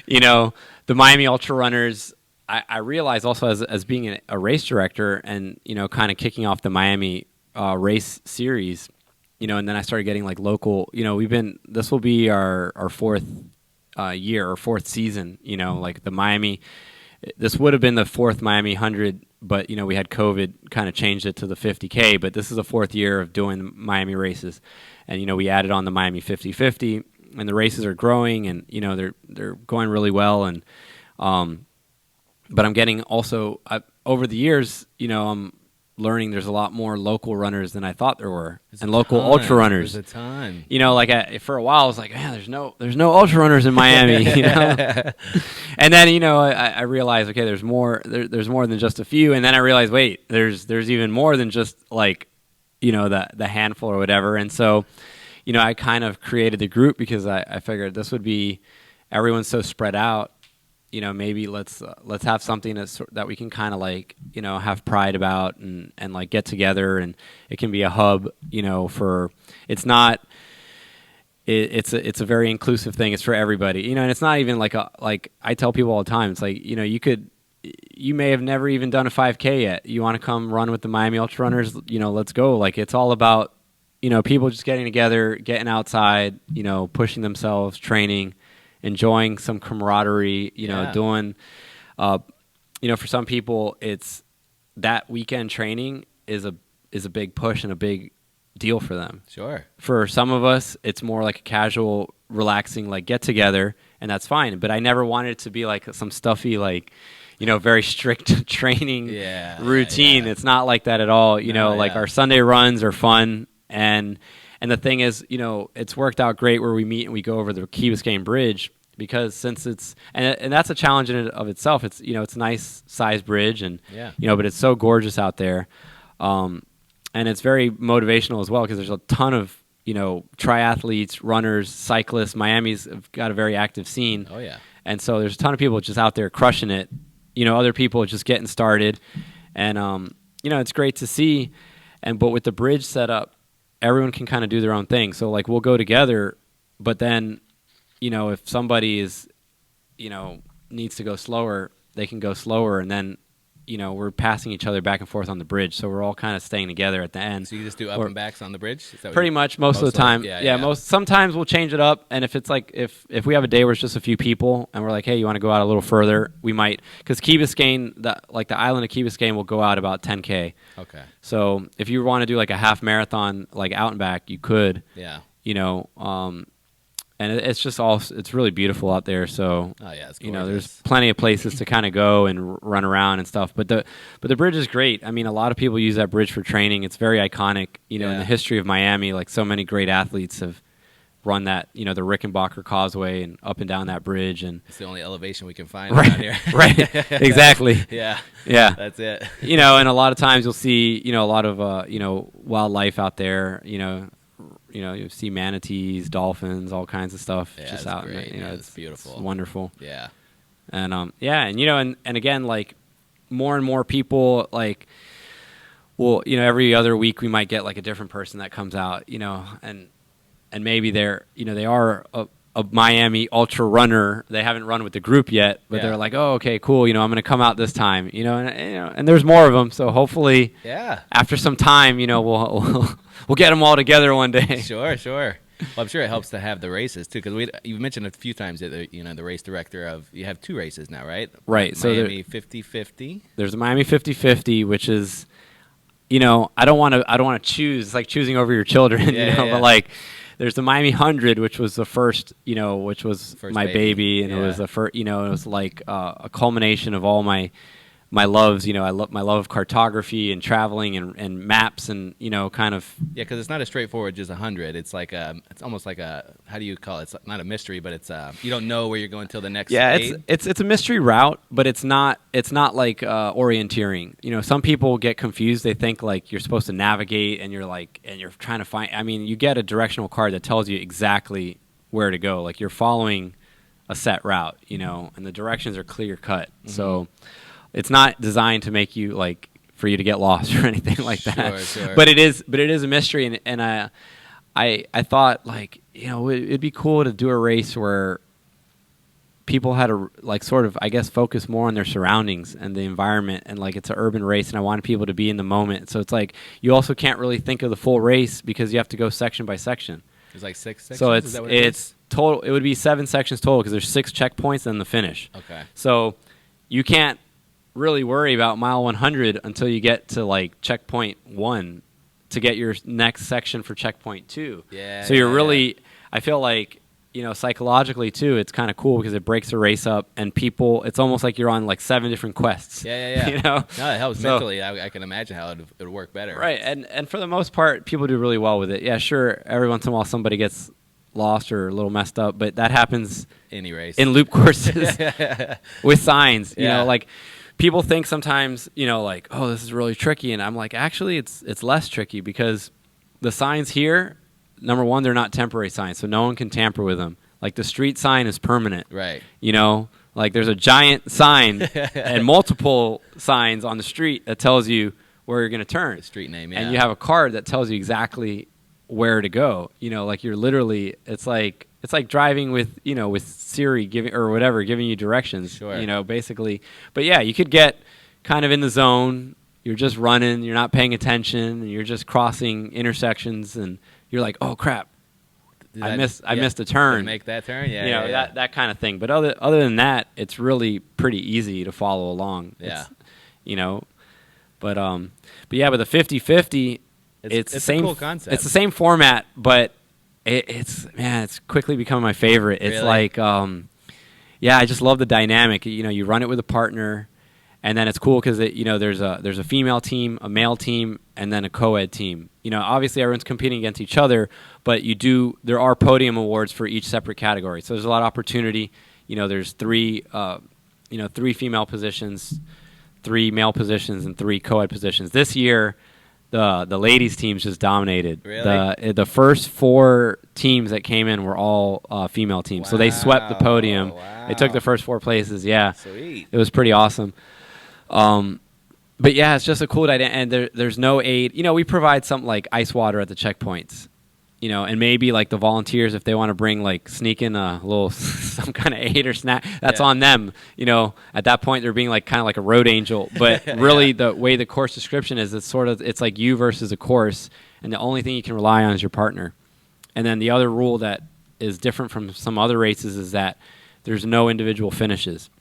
the Miami Ultra Runners, I realized also as being a race director and, kind of kicking off the Miami race series, and then I started getting like local, this will be our fourth year or fourth season, like the Miami. This would have been the fourth Miami 100, but, we had COVID, kind of changed it to the 50K. But this is the fourth year of doing the Miami races. And, we added on the Miami 50-50, and the races are growing, and, they're going really well. And but I'm getting also, over the years, I'm learning there's a lot more local runners than I thought there were, There's and a local ton. ultra runners. There's a ton. You know, like for a while I was like, man, there's no ultra runners in Miami. You know, and then I realized, okay, there's more. There's more than just a few, and then I realized, wait, there's even more than just like, the handful or whatever. And so, I kind of created the group because I figured this would be, everyone's so spread out. Maybe let's have something that we can kind of like, have pride about and like get together, and it can be a hub, for, it's a very inclusive thing. It's for everybody, and it's not even like I tell people all the time, it's like, you may have never even done a 5K yet. You want to come run with the Miami Ultra Runners, let's go. Like, it's all about, people just getting together, getting outside, pushing themselves, training, enjoying some camaraderie, doing, for some people, it's that weekend training is a big push and a big deal for them. Sure. For some of us, it's more like a casual, relaxing, like get together, and that's fine. But I never wanted it to be like some stuffy, like, very strict training routine. It's not like that at all. Our Sunday runs are fun, and the thing is, it's worked out great where we meet and we go over the Key Biscayne Bridge, because since it's and that's a challenge in and of itself. It's it's a nice size bridge, and but it's so gorgeous out there, and it's very motivational as well, because there's a ton of triathletes, runners, cyclists. Miami's got a very active scene. Oh yeah, and so there's a ton of people just out there crushing it. Other people just getting started, and it's great to see. But with the bridge set up, everyone can kind of do their own thing. So like we'll go together, but then if somebody is needs to go slower, they can go slower, and then we're passing each other back and forth on the bridge, so we're all kind of staying together at the end. So you just do up and backs on the bridge? Is that pretty much most of the time. Sometimes we'll change it up, and if it's like if we have a day where it's just a few people and we're like, hey, you want to go out a little further, we might, because Key Biscayne, the island of Key Biscayne will go out about 10K. Okay. So if you want to do like a half marathon, like out and back, you could. Yeah. And it's just it's really beautiful out there. So, it's there's plenty of places to kind of go and run around and stuff. But the bridge is great. I mean, a lot of people use that bridge for training. It's very iconic. In the history of Miami, like so many great athletes have run that, the Rickenbacker Causeway and up and down that bridge. And it's the only elevation we can find around here. Right. Exactly. Yeah. That's it. And a lot of times you'll see, a lot of, wildlife out there, you see manatees, dolphins, all kinds of stuff just out. Great. It's beautiful. It's wonderful. Yeah. And and again, like more and more people, like, well, every other week we might get like a different person that comes out, and maybe they're, they are a Miami ultra runner. They haven't run with the group yet, but they're like, oh, okay, cool. I'm going to come out this time, and there's more of them. So hopefully, after some time, we'll get them all together one day. Sure. Well, I'm sure it helps to have the races too, because you've mentioned a few times that the race director you have two races now, right? Right. Miami 50-50. There's the Miami 50-50, which is, I don't want to choose. It's like choosing over your children, but like. There's the Miami 100, which was the first, which was first my baby, and it was the first, it was like a culmination of all my loves. I love my love of cartography and traveling and maps and kind of. Yeah, because it's not as straightforward just 100. It's like it's almost like how do you call it? It's not a mystery, but it's you don't know where you're going till the next. Yeah, aid. it's a mystery route, but it's not like orienteering. Some people get confused. They think like you're supposed to navigate, and you're trying to find. I mean, you get a directional card that tells you exactly where to go. Like you're following a set route, and the directions are clear cut. Mm-hmm. So. It's not designed to make you for you to get lost or anything like that. Sure. But it is a mystery, and I thought it'd be cool to do a race where people had to sort of, I guess, focus more on their surroundings and the environment, and it's an urban race, and I wanted people to be in the moment. So it's you also can't really think of the full race because you have to go section by section. There's 6 sections. So it's total. It would be 7 sections total because there's 6 checkpoints and the finish. Okay. So you can't really worry about mile 100 until you get to checkpoint 1 to get your next section for checkpoint 2. Yeah. So you're really, I feel like psychologically too, it's kind of cool because it breaks the race up, and people, it's almost like you're on like 7 different quests. Yeah. No, it helps mentally. I can imagine how it would work better. Right, and for the most part, people do really well with it. Yeah, sure, every once in a while somebody gets lost or a little messed up, but that happens any race in loop courses with signs. Like people think sometimes, like, oh, this is really tricky, and I'm like, actually, it's less tricky because the signs here, number one, they're not temporary signs, so no one can tamper with them. Like the street sign is permanent. Right. Like there's a giant sign and multiple signs on the street that tells you where you're going to turn. The street name, yeah. And you have a card that tells you exactly where to go. Like you're literally, it's like driving with Siri giving you directions. Sure. Basically. But yeah, you could get kind of in the zone. You're just running. You're not paying attention. And you're just crossing intersections, and you're like, oh crap, I missed a turn. Make that turn, yeah. That kind of thing. But other than that, it's really pretty easy to follow along. Yeah. But the 50-50, it's the same. A cool concept. It's the same format, but it's quickly becoming my favorite. It's really? like, I just love the dynamic. You run it with a partner, and then it's cool because there's a female team, a male team, and then a co-ed team. Obviously everyone's competing against each other, but there are podium awards for each separate category. So there's a lot of opportunity. There's three female positions, 3 male positions, and 3 co-ed positions. This year, the ladies teams just dominated. Really? The first 4 teams that came in were all female teams. So they swept the podium. Wow. They took the first 4 places. Yeah. Sweet. It was pretty awesome. But yeah, it's just a cool idea, and there's no aid. We provide something like ice water at the checkpoints, and maybe like the volunteers, if they want to bring sneak in a little some kind of aid or snack, that's on them. At that point they're being like kind of like a road angel. But really, the way the course description is, it's like you versus a course, and the only thing you can rely on is your partner. And then the other rule that is different from some other races is that there's no individual finishes.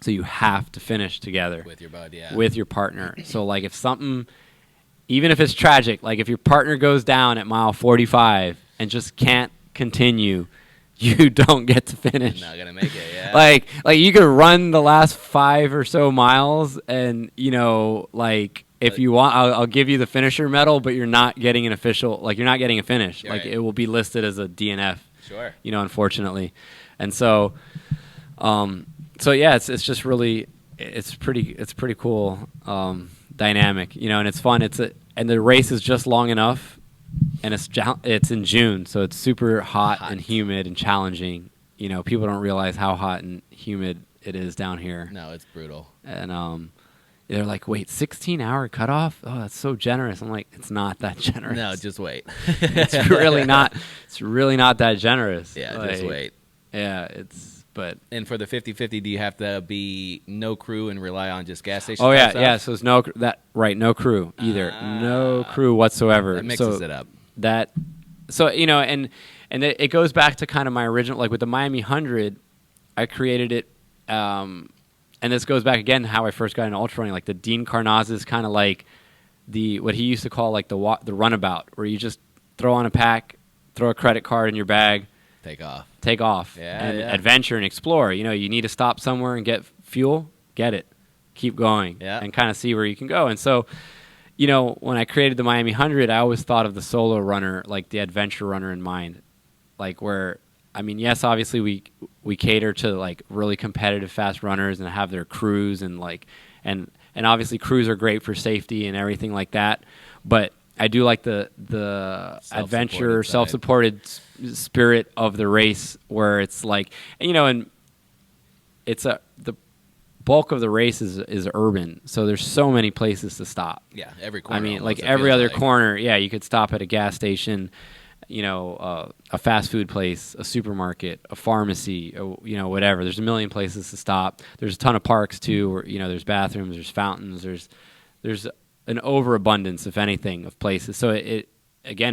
So you have to finish together with your bud, yeah. With your partner. So like if something, even if it's tragic, like if your partner goes down at mile 45 and just can't continue, you don't get to finish. You're not gonna make it, yeah. Like you could run the last 5 or so miles, and if you want, I'll give you the finisher medal, but you're not getting an official. Like you're not getting a finish. Right. It will be listed as a DNF. Sure. Unfortunately, and so. So yeah, it's just really it's pretty cool dynamic, and it's fun. And the race is just long enough, and it's in June, so it's super hot and humid and challenging. People don't realize how hot and humid it is down here. No, it's brutal. And they're like, wait, 16-hour cutoff? Oh, that's so generous. I'm like, it's not that generous. No, just wait. It's really not. It's really not that generous. Yeah, just wait. Yeah, But and for the 50-50, do you have to be no crew and rely on just gas stations? Oh yeah. So it's no crew either, no crew whatsoever. That mixes it up. And it goes back to kind of my original, like with the Miami 100, I created it, and this goes back again how I first got into ultra running, like the Dean Karnazes kind of like what he used to call like the runabout, where you just throw on a pack, throw a credit card in your bag. Take off and adventure and explore. You need to stop somewhere and get fuel, get it, keep going, and kind of see where you can go. And so, when I created the Miami 100, I always thought of the solo runner, like the adventure runner in mind. Like where, yes, obviously we cater to like really competitive fast runners and have their crews and and obviously crews are great for safety and everything like that. But I do like the adventure, self-supported spirit of the race, where it's like, and it's the bulk of the race is urban, so there's so many places to stop. Yeah, every corner. Like every other corner, you could stop at a gas station, a fast food place, a supermarket, a pharmacy, whatever. There's a million places to stop. There's a ton of parks too, where there's bathrooms, there's fountains, there's an overabundance, if anything, of places. So it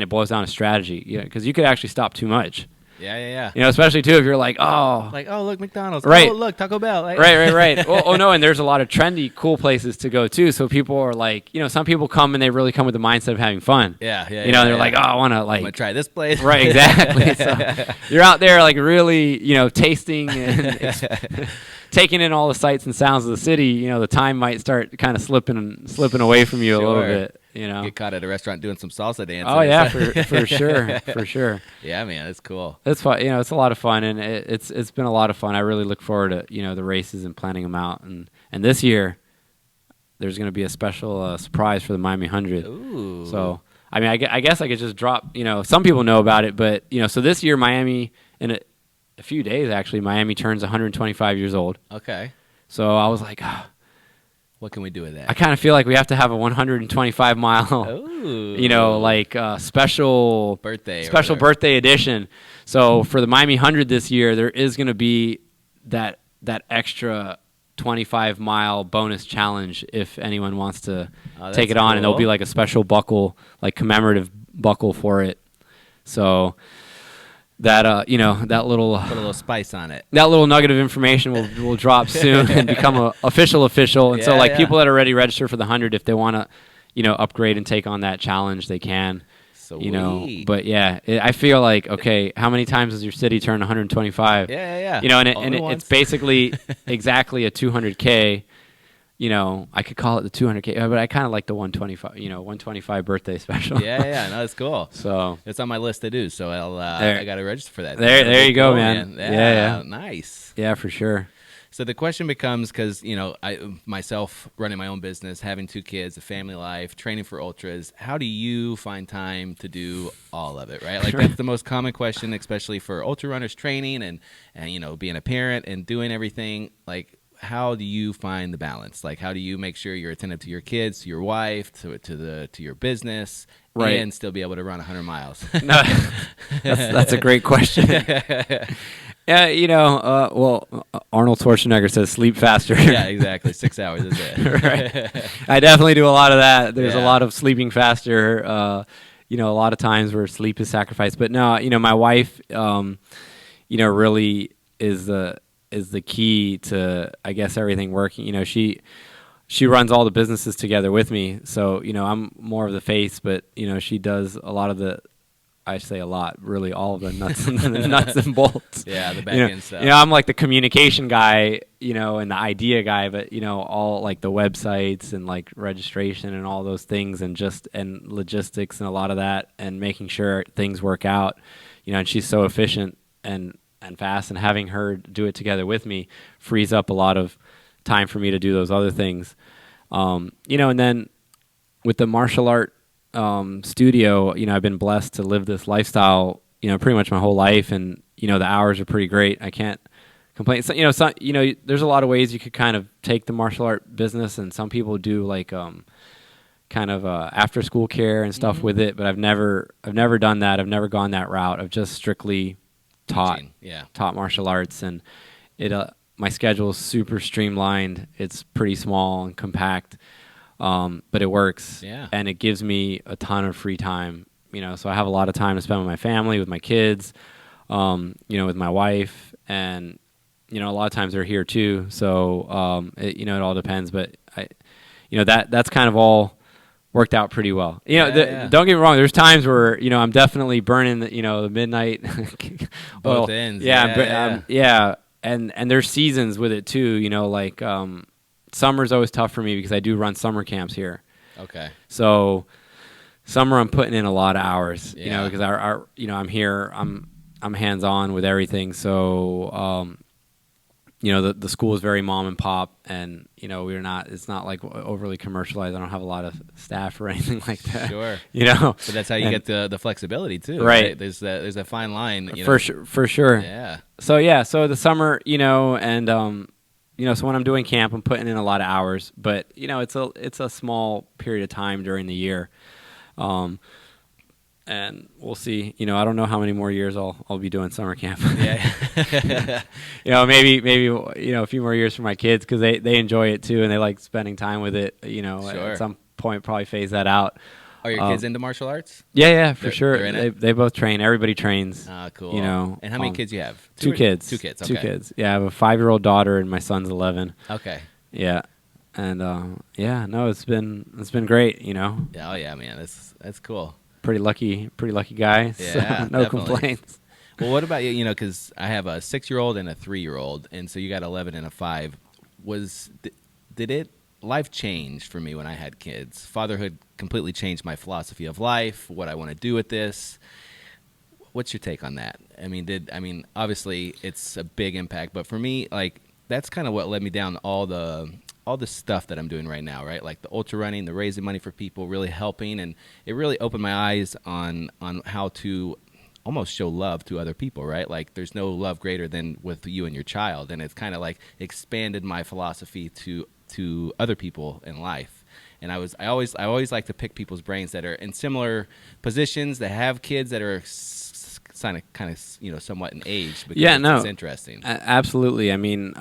boils down to strategy, because you could actually stop too much. Yeah. You know, especially too if you're like, oh, Like, oh, look, McDonald's. Right. Oh, look, Taco Bell. Like, right. Well, oh no, and there's a lot of trendy, cool places to go too. So people are like, you know, some people come and they really come with the mindset of having fun. Yeah. You know, they're like, oh, I want to I'm gonna like try this place. Right, exactly. So you're out there like really, you know, tasting and taking in all the sights and sounds of the city. You know, the time might start kind of slipping away from you a little bit. You know, Get caught at a restaurant doing some salsa dancing. oh yeah, for sure. Yeah, man, it's cool. It's fun. You know, it's a lot of fun, and it's been a lot of fun. I really look forward to, you know, the races and planning them out. And this year, there's going to be a special surprise for the Miami 100. Ooh. So, I mean, I guess I could just drop, you know, some people know about it, but, you know, so this year, Miami, in a few days, actually, Miami turns 125 years old. Okay. So I was like, What can we do with that? I kind of feel like we have to have a 125-mile, Ooh. you know, like special birthday edition. So for the Miami 100 this year, there is going to be that extra 25-mile bonus challenge if anyone wants to take it on, and there'll be like a special buckle, like commemorative buckle for it. So that you know, that little Put a little spice on it. that little nugget of information will drop soon and become a official. And so like people that are already registered for the 100, if they want to, you know, upgrade and take on that challenge, they can. Sweet. You know, but yeah, I feel like, okay, how many times does your city turn 125? Yeah. You know, and Only it's once. basically exactly a 200K. You know, I could call it the 200K, but I kind of like the 125. You know, 125 birthday special. Yeah. No, it's cool. So It's on my list to do, so There. I got to register for that. There you go, Cool, man. Yeah, nice. yeah, for sure. So the question becomes, because, you know, I myself running my own business, having 2 kids, a family life, training for ultras, how do you find time to do all of it, right? Like that's the most common question, especially for ultra runners training and you know, being a parent and doing everything. Like, how do you find the balance? Like, how do you make sure you're attentive to your kids, to your wife, to your business, Right. and still be able to run 100 miles? No, that's a great question. Yeah, you know, well, Arnold Schwarzenegger says sleep faster. Yeah, exactly. 6 hours is it. Right. I definitely do a lot of that. There's a Yeah. lot of sleeping faster. You know, a lot of times where sleep is sacrificed. But no, you know, my wife, you know, really is the key to, I guess, everything working. You know, she runs all the businesses together with me. So, you know, I'm more of the face, but, you know, she does a lot of the, I say a lot, really all of the nuts and bolts. Yeah, the back You know, end stuff. you know, I'm like the communication guy, you know, and the idea guy, but, you know, all like the websites and like registration and all those things and logistics and a lot of that and making sure things work out, you know, and she's so efficient and fast, and having her do it together with me frees up a lot of time for me to do those other things. You know, and then with the martial art studio, you know, I've been blessed to live this lifestyle, you know, pretty much my whole life, and you know, the hours are pretty great. I can't complain. So, you know, there's a lot of ways you could kind of take the martial art business, and some people do like kind of after school care and stuff with it, but I've never done that. I've never gone that route. I've just strictly taught martial arts, and it my schedule is super streamlined. It's pretty small and compact. But it works, and it gives me a ton of free time, you know, so I have a lot of time to spend with my family, with my kids, you know, with my wife, and, you know, a lot of times they're here too, so, you know, it all depends, but you know, that's kind of all worked out pretty well. You know, don't get me wrong, there's times where, you know, I'm definitely burning the midnight Both ends. Yeah, and there's seasons with it too, you know, like, summer's always tough for me because I do run summer camps here. Okay. So summer I'm putting in a lot of hours, you know, because our you know, I'm here, I'm hands on with everything. So you know, the school is very mom and pop, and you know, it's not like overly commercialized. I don't have a lot of staff or anything like that. Sure. You know. But that's how you get the flexibility too. Right. There's a fine line, you for know. for sure. Yeah. So the summer, you know, and you know, so when I'm doing camp, I'm putting in a lot of hours, but you know, it's a small period of time during the year, and we'll see. You know, I don't know how many more years I'll be doing summer camp. Yeah. You know, maybe you know, a few more years for my kids because they enjoy it too and they like spending time with it. You know, Sure. at some point probably phase that out. Are your kids into martial arts? Yeah, for They're sure. in it? They both train. Everybody trains. Cool. You know. And how many kids you have? Two kids. Two kids. Two Okay. kids. Yeah, I have a 5-year-old daughter, and my son's 11. Okay. Yeah, and no, it's been great. You know. Oh yeah, man, that's cool. Pretty lucky guy. Yeah, so no definitely. complaints. Well, what about you? You know, because I have a 6-year-old and a 3-year-old, and so you got 11 and a 5. Did life changed for me when I had kids? Fatherhood completely changed my philosophy of life, what I want to do with this. What's your take on that? I mean, obviously it's a big impact, but for me, like that's kind of what led me down all the stuff that I'm doing right now, right? Like the ultra running, the raising money for people, really helping, and it really opened my eyes on how to almost show love to other people, right? Like there's no love greater than with you and your child, and it's kind of like expanded my philosophy to other people in life. And I always like to pick people's brains that are in similar positions, that have kids that are kind of you know, somewhat in age. Because it's interesting. Absolutely. I mean,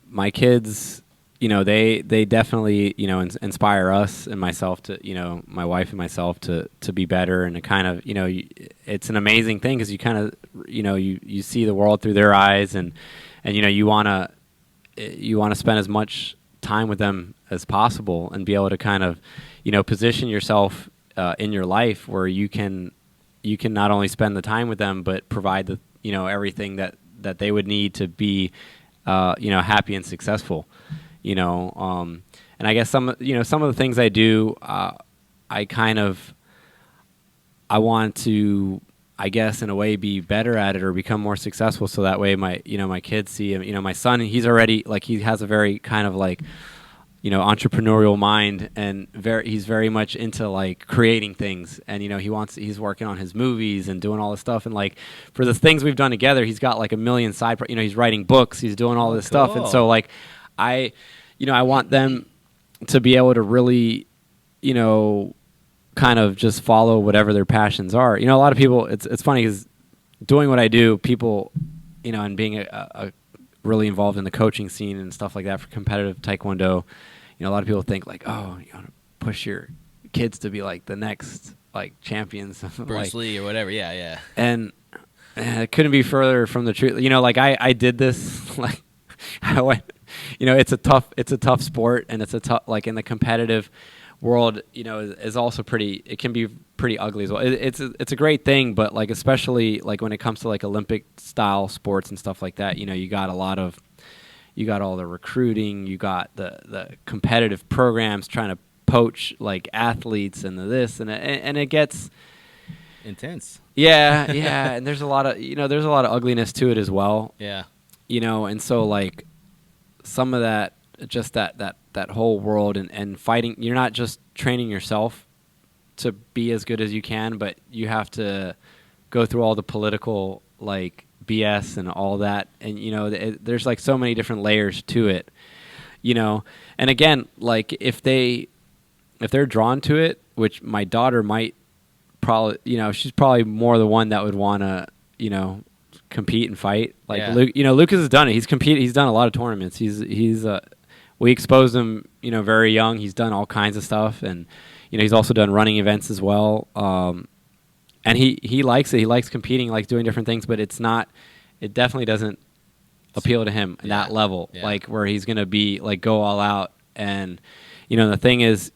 my kids, you know, they definitely, you know, inspire us and myself to, you know, my wife and myself to be better, and to kind of, you know, it's an amazing thing because you kind of, you know, you see the world through their eyes, and you know, you want to spend as much time with them as possible and be able to kind of, you know, position yourself in your life where you can not only spend the time with them but provide the, you know, everything that they would need to be, you know, happy and successful. You know, and I guess some of the things I do, I want to, I guess, in a way, be better at it or become more successful. So that way, my kids see him. You know, my son, he's already like, he has a very kind of like, you know, entrepreneurial mind, and he's very much into like creating things. And, you know, he's working on his movies and doing all this stuff. And like for the things we've done together, he's got like a million you know, he's writing books, he's doing all this stuff. And so like, I want them to be able to really, you know, kind of just follow whatever their passions are. You know, a lot of people, it's funny because doing what I do, people, you know, and being a really involved in the coaching scene and stuff like that for competitive Taekwondo, you know, a lot of people think like, oh, you want to push your kids to be like the next like champions. Bruce Lee or whatever. Yeah. And it couldn't be further from the truth. You know, like I did this, like I went, you know, it's a tough sport, and it's a tough, like in the competitive world, you know, is also it can be pretty ugly as well. It's a great thing, but like, especially like when it comes to like Olympic style sports and stuff like that, you know, you got all the recruiting, you got the competitive programs trying to poach like athletes and this, and it gets intense. Yeah. And there's a lot of ugliness to it as well. Yeah. You know, and so like some of that, just that whole world and fighting, you're not just training yourself to be as good as you can, but you have to go through all the political like BS and all that, and you know, there's like so many different layers to it, you know. And again, like if they're drawn to it, which my daughter might probably, you know, she's probably more the one that would want to, you know, compete and fight. Like yeah. Luke, you know, Lucas has done it. He's done a lot of tournaments. We exposed him, you know, very young. He's done all kinds of stuff, and you know, he's also done running events as well. And he likes it. He likes competing, likes doing different things, but it definitely doesn't appeal to him at that level, like where he's going to be like go all out. And, you know, the thing is,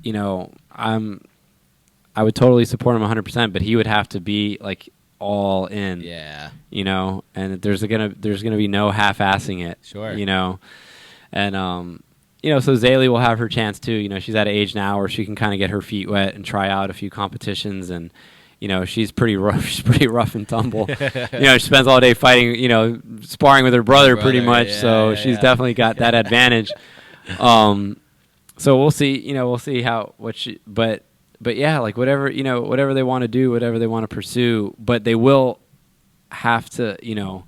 you know, I would totally support him 100%, but he would have to be like all in, you know, and there's gonna be no half-assing it, sure, you know. And you know, so Zaylee will have her chance too. You know, she's at an age now where she can kind of get her feet wet and try out a few competitions, and you know, she's pretty rough. She's pretty rough and tumble. You know, she spends all day fighting, you know, sparring with her brother pretty much. So she's definitely got that advantage. So we'll see. You know, but yeah, like whatever they want to do, whatever they want to pursue, but they will have to, you know,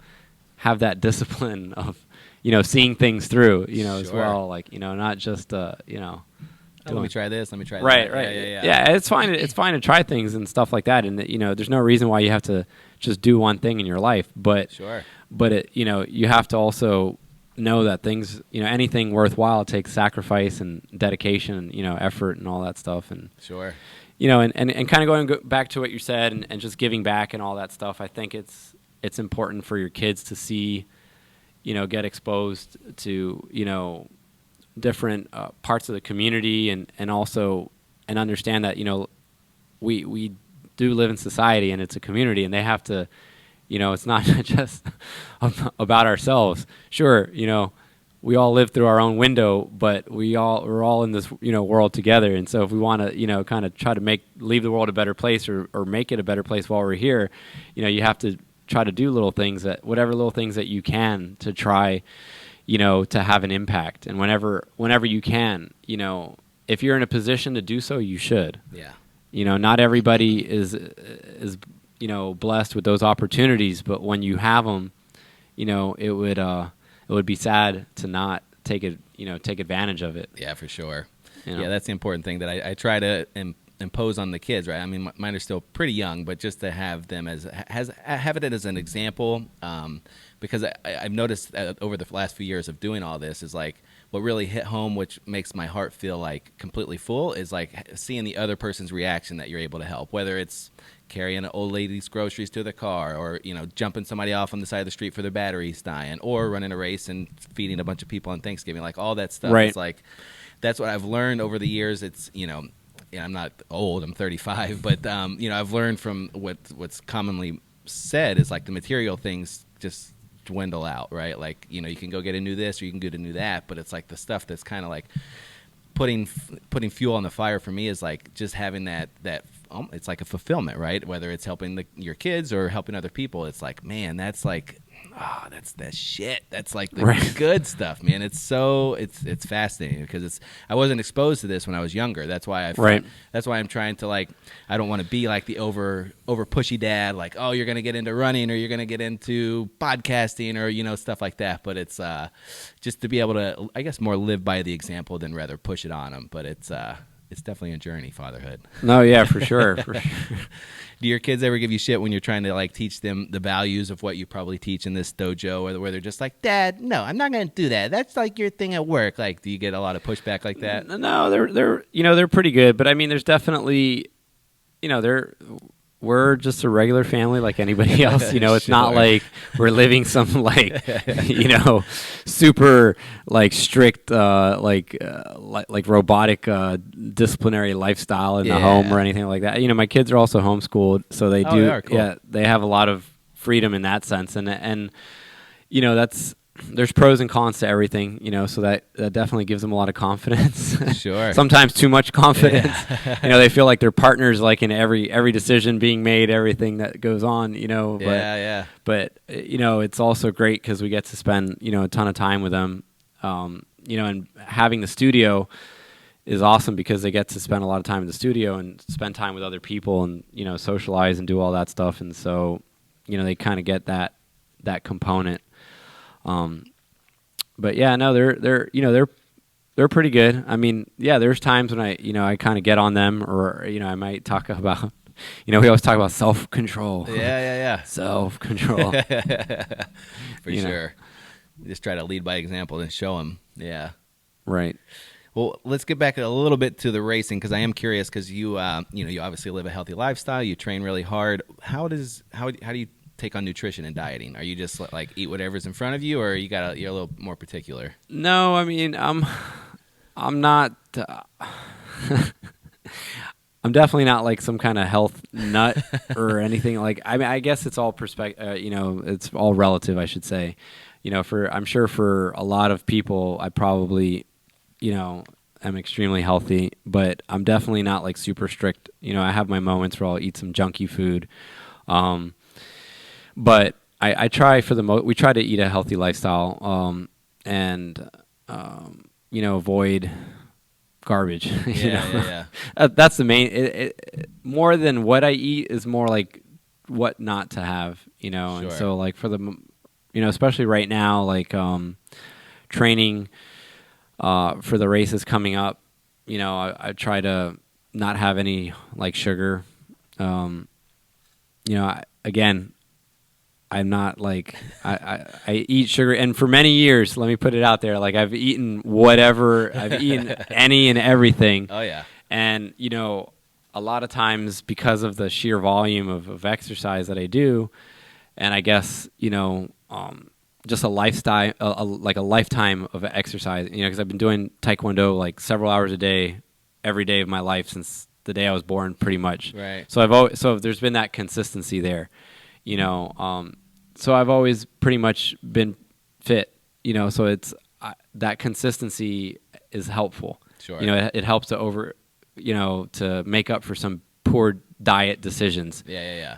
have that discipline of, you know, seeing things through, you know, as well. Like, you know, not just, you know, let me try this. Let me try that. Right. Yeah, it's fine. It's fine to try things and stuff like that. And, you know, there's no reason why you have to just do one thing in your life. But, but you know, you have to also know that things, you know, anything worthwhile takes sacrifice and dedication and, you know, effort and all that stuff. And, and kind of going back to what you said and just giving back and all that stuff. I think it's important for your kids to see, get exposed to, different parts of the community and also and understand that, we do live in society and it's a community and they have to, it's not just about ourselves. Sure, we all live through our own window, but we're all in this, world together. And so if we want to, kind of try to leave the world a better place or make it a better place while we're here, you have to try to do whatever little things that you can to try, to have an impact. And whenever you can, if you're in a position to do so, you should. Yeah. Not everybody is blessed with those opportunities, but when you have them, it would be sad to not take advantage of it. Yeah, for sure. Yeah, that's the important thing that I try to impose on the kids, right? I mean, mine are still pretty young, but just to have them have it as an example, because I've noticed that over the last few years of doing all this is like what really hit home, which makes my heart feel like completely full, is like seeing the other person's reaction that you're able to help, whether it's carrying an old lady's groceries to the car or, jumping somebody off on the side of the street for their batteries dying or running a race and feeding a bunch of people on Thanksgiving, like all that stuff. Right. It's like, that's what I've learned over the years. It's, I'm not old, I'm 35, but, I've learned from what's commonly said is like the material things just dwindle out, right? Like, you can go get a new this or you can go to new that, but it's like the stuff that's kind of like putting fuel on the fire for me is like just having that it's like a fulfillment, right? Whether it's helping your kids or helping other people, it's like, man, that's like, that's that shit. That's like the good stuff, man. It's fascinating because I wasn't exposed to this when I was younger. That's why that's why I'm trying to like, I don't want to be like the over pushy dad, like, oh, you're going to get into running or you're going to get into podcasting or, stuff like that. But it's just to be able to, I guess, more live by the example than rather push it on them. But it's definitely a journey, fatherhood. No, yeah, for sure. Do your kids ever give you shit when you're trying to like teach them the values of what you probably teach in this dojo, or where they're just like, Dad, no, I'm not going to do that. That's like your thing at work. Like, do you get a lot of pushback like that? No, they're pretty good, but I mean, there's definitely, we're just a regular family like anybody else. It's not like we're living some like, super like strict, like robotic disciplinary lifestyle in the home or anything like that. My kids are also homeschooled, so they do. Are, cool. Yeah, they have a lot of freedom in that sense, and there's pros and cons to everything, so that definitely gives them a lot of confidence. Sure. Sometimes too much confidence. Yeah. They feel like they're partners, like in every decision being made, everything that goes on, But, But, it's also great because we get to spend, a ton of time with them, and having the studio is awesome because they get to spend a lot of time in the studio and spend time with other people and, socialize and do all that stuff. And so, they kind of get that component. But yeah, no, they're pretty good. I mean, yeah, there's times when I kind of get on them or, I might talk about, we always talk about self-control. Yeah. Self-control. For sure. Just try to lead by example and show them. Yeah. Right. Well, let's get back a little bit to the racing because I am curious because you obviously live a healthy lifestyle. You train really hard. How do you take on nutrition and dieting? Are you just like eat whatever's in front of you, or you're a little more particular? No, I mean, I'm not. I'm definitely not like some kind of health nut or anything. Like, I mean, I guess it's all perspective. It's all relative, I should say. I'm sure for a lot of people, I probably, am extremely healthy, but I'm definitely not like super strict. I have my moments where I'll eat some junky food. But I try we try to eat a healthy lifestyle, and avoid garbage. Yeah. That's the main. More than what I eat is more like what not to have. Sure. And so like for especially right now, like training for the races coming up. I try to not have any like sugar. Again, I'm not like I eat sugar, and for many years, let me put it out there, like I've eaten whatever, I've eaten any and everything. Oh yeah. And a lot of times because of the sheer volume of exercise that I do, and I guess, just a lifestyle, like a lifetime of exercise, because I've been doing Taekwondo like several hours a day, every day of my life since the day I was born, pretty much. Right. So there's been that consistency there, so I've always pretty much been fit, so that consistency is helpful. Sure. It helps to make up for some poor diet decisions. Yeah.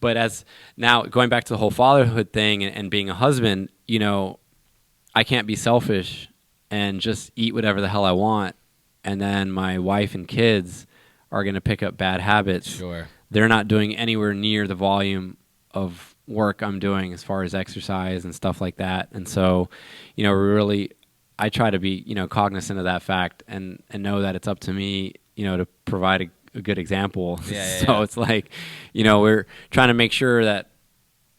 But as now going back to the whole fatherhood thing and being a husband, I can't be selfish and just eat whatever the hell I want, and then my wife and kids are going to pick up bad habits. Sure. They're not doing anywhere near the volume of work I'm doing as far as exercise and stuff like that. And so, I try to be, cognizant of that fact and know that it's up to me, to provide a good example. So it's like, we're trying to make sure that,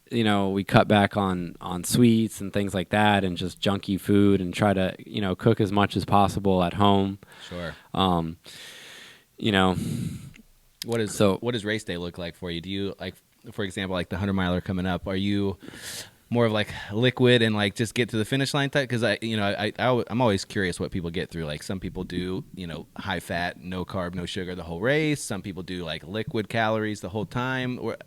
we cut back on sweets and things like that and just junky food and try to, cook as much as possible at home. Sure. What does race day look like for you? Do you, like, for example, like the 100-miler coming up, are you more of like liquid and like just get to the finish line type? Because I'm always curious what people get through. Like some people do, high fat, no carb, no sugar the whole race. Some people do like liquid calories the whole time. Or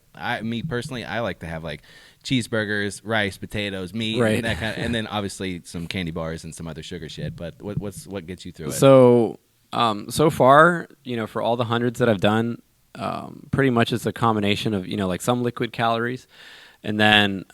me personally, I like to have like cheeseburgers, rice, potatoes, meat, right, and that kind of, and then obviously some candy bars and some other sugar shit. But what gets you through it? So so far, for all the hundreds that I've done, pretty much it's a combination of like some liquid calories. And then,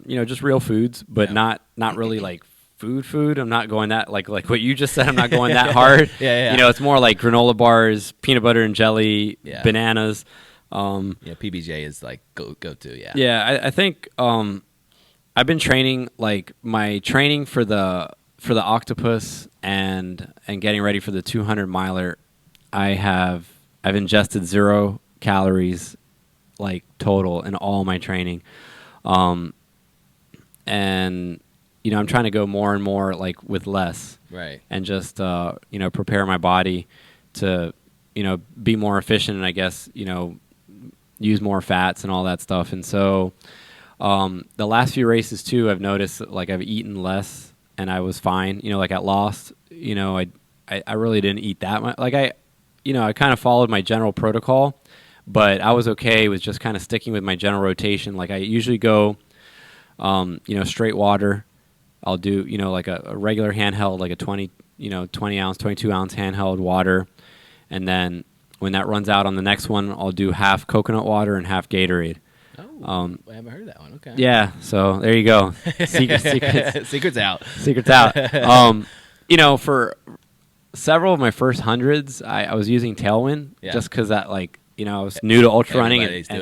just real foods, but not really like food. I'm not going that like what you just said. I'm not going that hard. Yeah. It's more like granola bars, peanut butter and jelly, bananas. PBJ is like go to. Yeah. Yeah, I think I've been training, like my training for the octopus and getting ready for the 200-miler. I've ingested 0 calories, like total in all my training. And I'm trying to go more and more like with less, right? And just prepare my body to be more efficient, and I guess use more fats and all that stuff. And so the last few races too, I've noticed like I've eaten less and I was fine. Like at Lost, I really didn't eat that much. Like I kind of followed my general protocol, but I was okay with just kind of sticking with my general rotation. Like I usually go, straight water. I'll do, like a regular handheld, like a 20 ounce, 22 ounce handheld water. And then when that runs out on the next one, I'll do half coconut water and half Gatorade. Oh, I haven't heard of that one. Okay. Yeah. So there you go. Secrets. Secrets out. Secrets out. For several of my first hundreds, I was using Tailwind just because that like, I was new to ultra running, so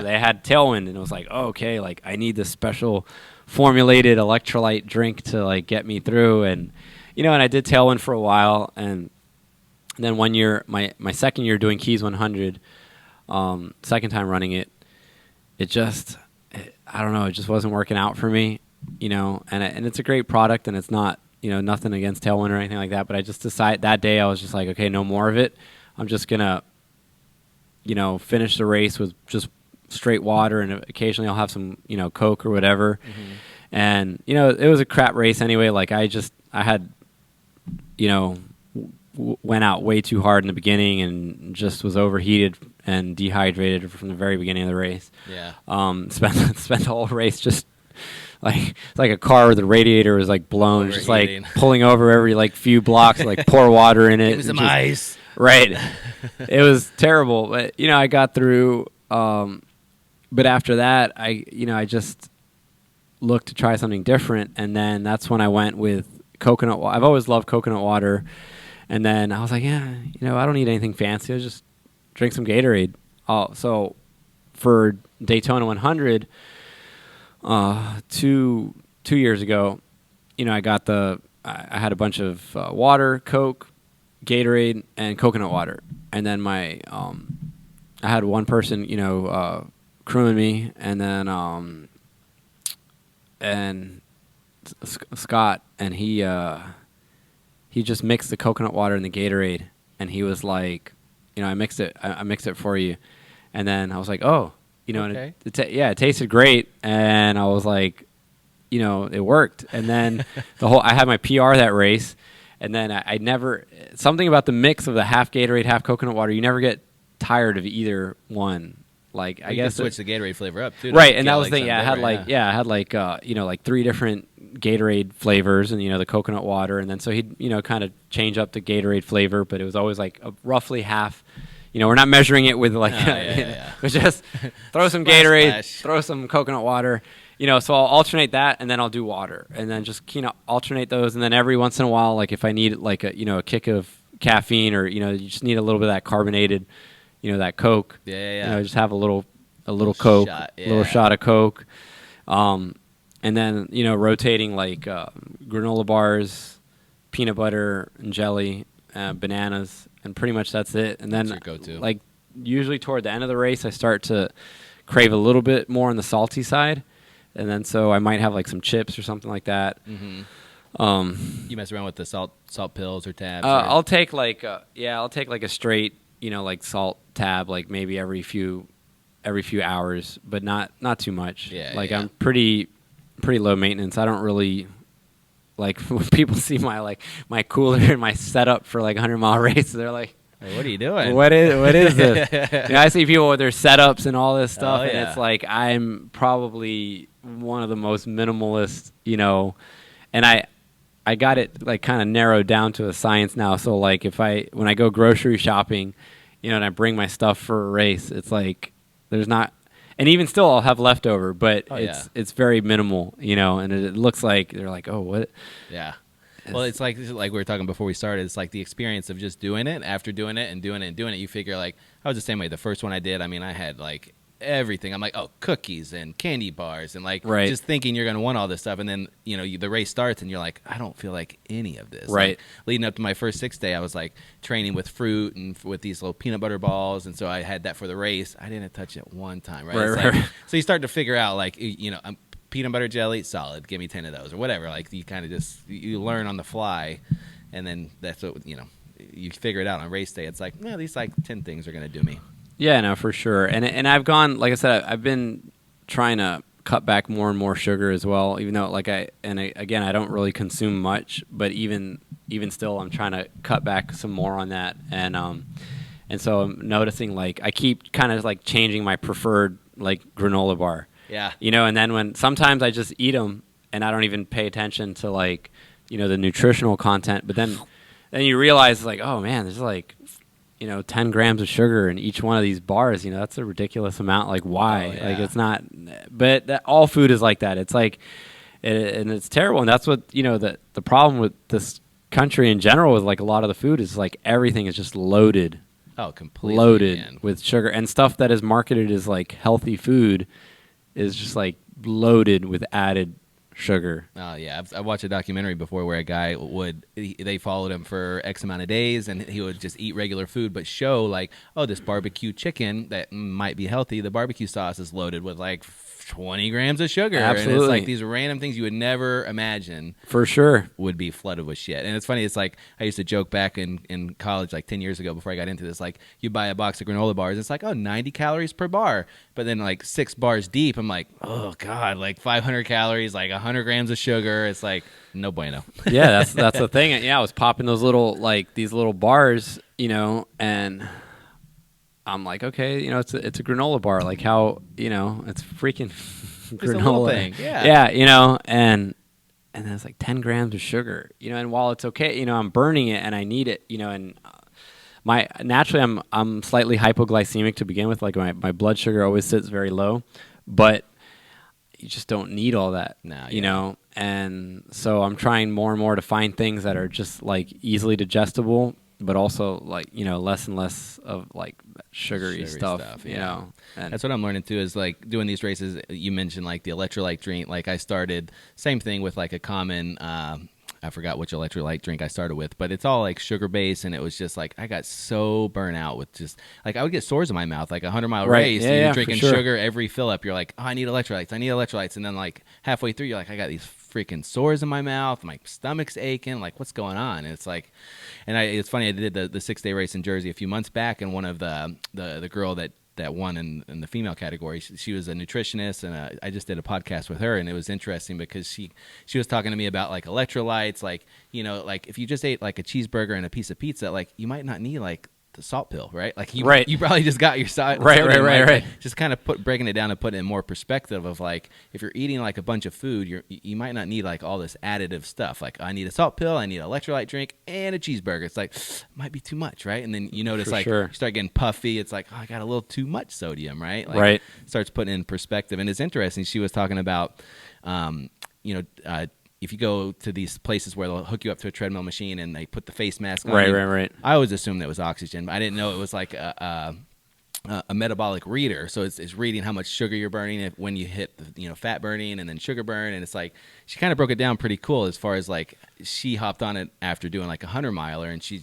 they had Tailwind, and it was like, oh, okay, like I need this special formulated electrolyte drink to like get me through, and and I did Tailwind for a while, and then one year, my second year doing Keys 100, second time running it, I don't know, it just wasn't working out for me, and it's a great product, and it's not, nothing against Tailwind or anything like that, but I just decided that day I was just like, okay, no more of it. I'm just gonna finish the race with just straight water, and occasionally I'll have some, Coke or whatever. Mm-hmm. And, it was a crap race anyway. Like I had, went out way too hard in the beginning and just was overheated and dehydrated from the very beginning of the race. Yeah. Spent the whole race just like, it's like a car where the radiator was like blown, just like pulling over every like few blocks, like pour water in it. Give me some ice. Right. It was terrible, but I got through. But after that, I just looked to try something different, and then that's when I went with coconut water. I've always loved coconut water, and then I was like, I don't need anything fancy. I'll just drink some Gatorade. So for Daytona 100, 2 years ago, I got I had a bunch of water, Coke, Gatorade, and coconut water, and then I had one person, crewing me, and then Scott, and he just mixed the coconut water and the Gatorade, and he was like, I mixed it. I mixed it for you. And then I was like, oh, and Okay. it tasted great. And I was like, it worked. And then I had my PR that race. And then I never, something about the mix of the half Gatorade, half coconut water, you never get tired of either one. Like, I you guess can switch the Gatorade flavor up too. right. To And get, that was the like, thing. some I had like 3 different Gatorade flavors and, the coconut water. And then so he'd, kind of change up the Gatorade flavor, but it was always like roughly half. We're not measuring it with like, but just throw some Gatorade, splash. throw some coconut water, so I'll alternate that and then I'll do water and then just, alternate those. And then every once in a while, like if I need like a kick of caffeine or, you just need a little bit of that carbonated, that Coke, just have a little Coke, shot, a little shot of Coke. And then, rotating like granola bars, peanut butter and jelly, bananas, and pretty much that's it. And then, That's your go-to. like, usually toward the end of the race, I start to crave a little bit more on the salty side. And then so I might have like some chips or something like that. You mess around with the salt pills or tabs. I'll take like a straight, like salt tab, like maybe every few hours, but not too much. Yeah, like yeah. I'm pretty low maintenance. I don't really like when people see my cooler and my setup for like 100-mile race. They're like, Hey, what are you doing? What is this? I see people with their setups and all this stuff, and yeah. it's like I'm probably one of the most minimalist, and I got it like kind of narrowed down to a science now. So like when I go grocery shopping, and I bring my stuff for a race, it's like there's not, and even still I'll have leftover, but it's very minimal, and it looks like they're like, oh, what? Yeah. Well, it's like we were talking before we started. It's like the experience of just doing it. After doing it and doing it and doing it, you figure like I was the same way. The first one I did, I mean, I had like everything. I'm like, oh, cookies and candy bars and like just thinking you're gonna want all this stuff, and then the race starts and you're like, I don't feel like any of this. Right. Like, leading up to my first 6 day, I was like training with fruit and with these little peanut butter balls, and so I had that for the race. I didn't touch it one time. Right. Right. So you start to figure out like peanut butter jelly, solid. Give me 10 of those or whatever. Like you kind of just you learn on the fly, and then that's what you figure it out on race day. It's like these like 10 things are gonna do me. Yeah, no, for sure. And I've gone, like I said, I've been trying to cut back more and more sugar as well. Even though again I don't really consume much, but even still I'm trying to cut back some more on that. And so I'm noticing like I keep kind of like changing my preferred like granola bar. Yeah. And then when sometimes I just eat them and I don't even pay attention to like, the nutritional content, but then you realize like, oh man, there's like, 10 grams of sugar in each one of these bars, that's a ridiculous amount. Like why? Oh, yeah. Like it's not, but all food is like that. It's like, and it's terrible. And that's what, the problem with this country in general is like a lot of the food is like everything is just loaded. Oh, completely loaded man. with sugar, and stuff that is marketed as like healthy food is just like loaded with added sugar. Oh yeah, I watched a documentary before where a guy they followed him for X amount of days, and he would just eat regular food, but show like, oh, this barbecue chicken that might be healthy. The barbecue sauce is loaded with like 20 grams of sugar. Absolutely. And it's like these random things you would never imagine For sure. would be flooded with shit. And it's funny, it's like I used to joke back in college like 10 years ago before I got into this, like you buy a box of granola bars, it's like, oh, 90 calories per bar. But then like 6 bars deep, I'm like, oh God, like 500 calories, like 100 grams of sugar. It's like, no bueno. Yeah, that's the thing. Yeah, I was popping those these little bars, and I'm like, okay, it's a granola bar. Like how, it's freaking granola. a little thing, yeah. Yeah, and then it's like 10 grams of sugar, and while it's okay, I'm burning it and I need it, and naturally I'm slightly hypoglycemic to begin with. Like my blood sugar always sits very low, but you just don't need all that, and so I'm trying more and more to find things that are just like easily digestible, but also like, less and less of like sugary stuff, yeah. And that's what I'm learning too, is like doing these races. You mentioned like the electrolyte drink. Like I started same thing with like a common, I forgot which electrolyte drink I started with, but it's all like sugar based, and it was just like I got so burnt out with just like I would get sores in my mouth, like 100-mile race. Yeah, you're drinking for sure. sugar every fill up. You're like, oh, I need electrolytes, and then like halfway through, you're like, I got these freaking sores in my mouth. My stomach's aching. Like, what's going on? And it's like, it's funny. I did the 6-day race in Jersey a few months back, and one of the girl that won in the female category, she was a nutritionist, and I just did a podcast with her, and it was interesting because she was talking to me about like electrolytes, like, you know, like if you just ate like a cheeseburger and a piece of pizza, like you might not need like the salt pill, right? Like you probably just got your salt. Right. Just kind of breaking it down and putting it in more perspective of like, if you're eating like a bunch of food, you might not need like all this additive stuff. Like, I need a salt pill, I need an electrolyte drink, and a cheeseburger. It's like, might be too much, right? And then you notice you start getting puffy. It's like, oh, I got a little too much sodium, right? Like, right. Starts putting in perspective. And it's interesting. She was talking about, if you go to these places where they'll hook you up to a treadmill machine and they put the face mask on, right. I always assumed that was oxygen, but I didn't know it was like a metabolic reader. So it's reading how much sugar you're burning when you hit fat burning and then sugar burn. And it's like, she kind of broke it down pretty cool as far as like, she hopped on it after doing like a 100-miler, and she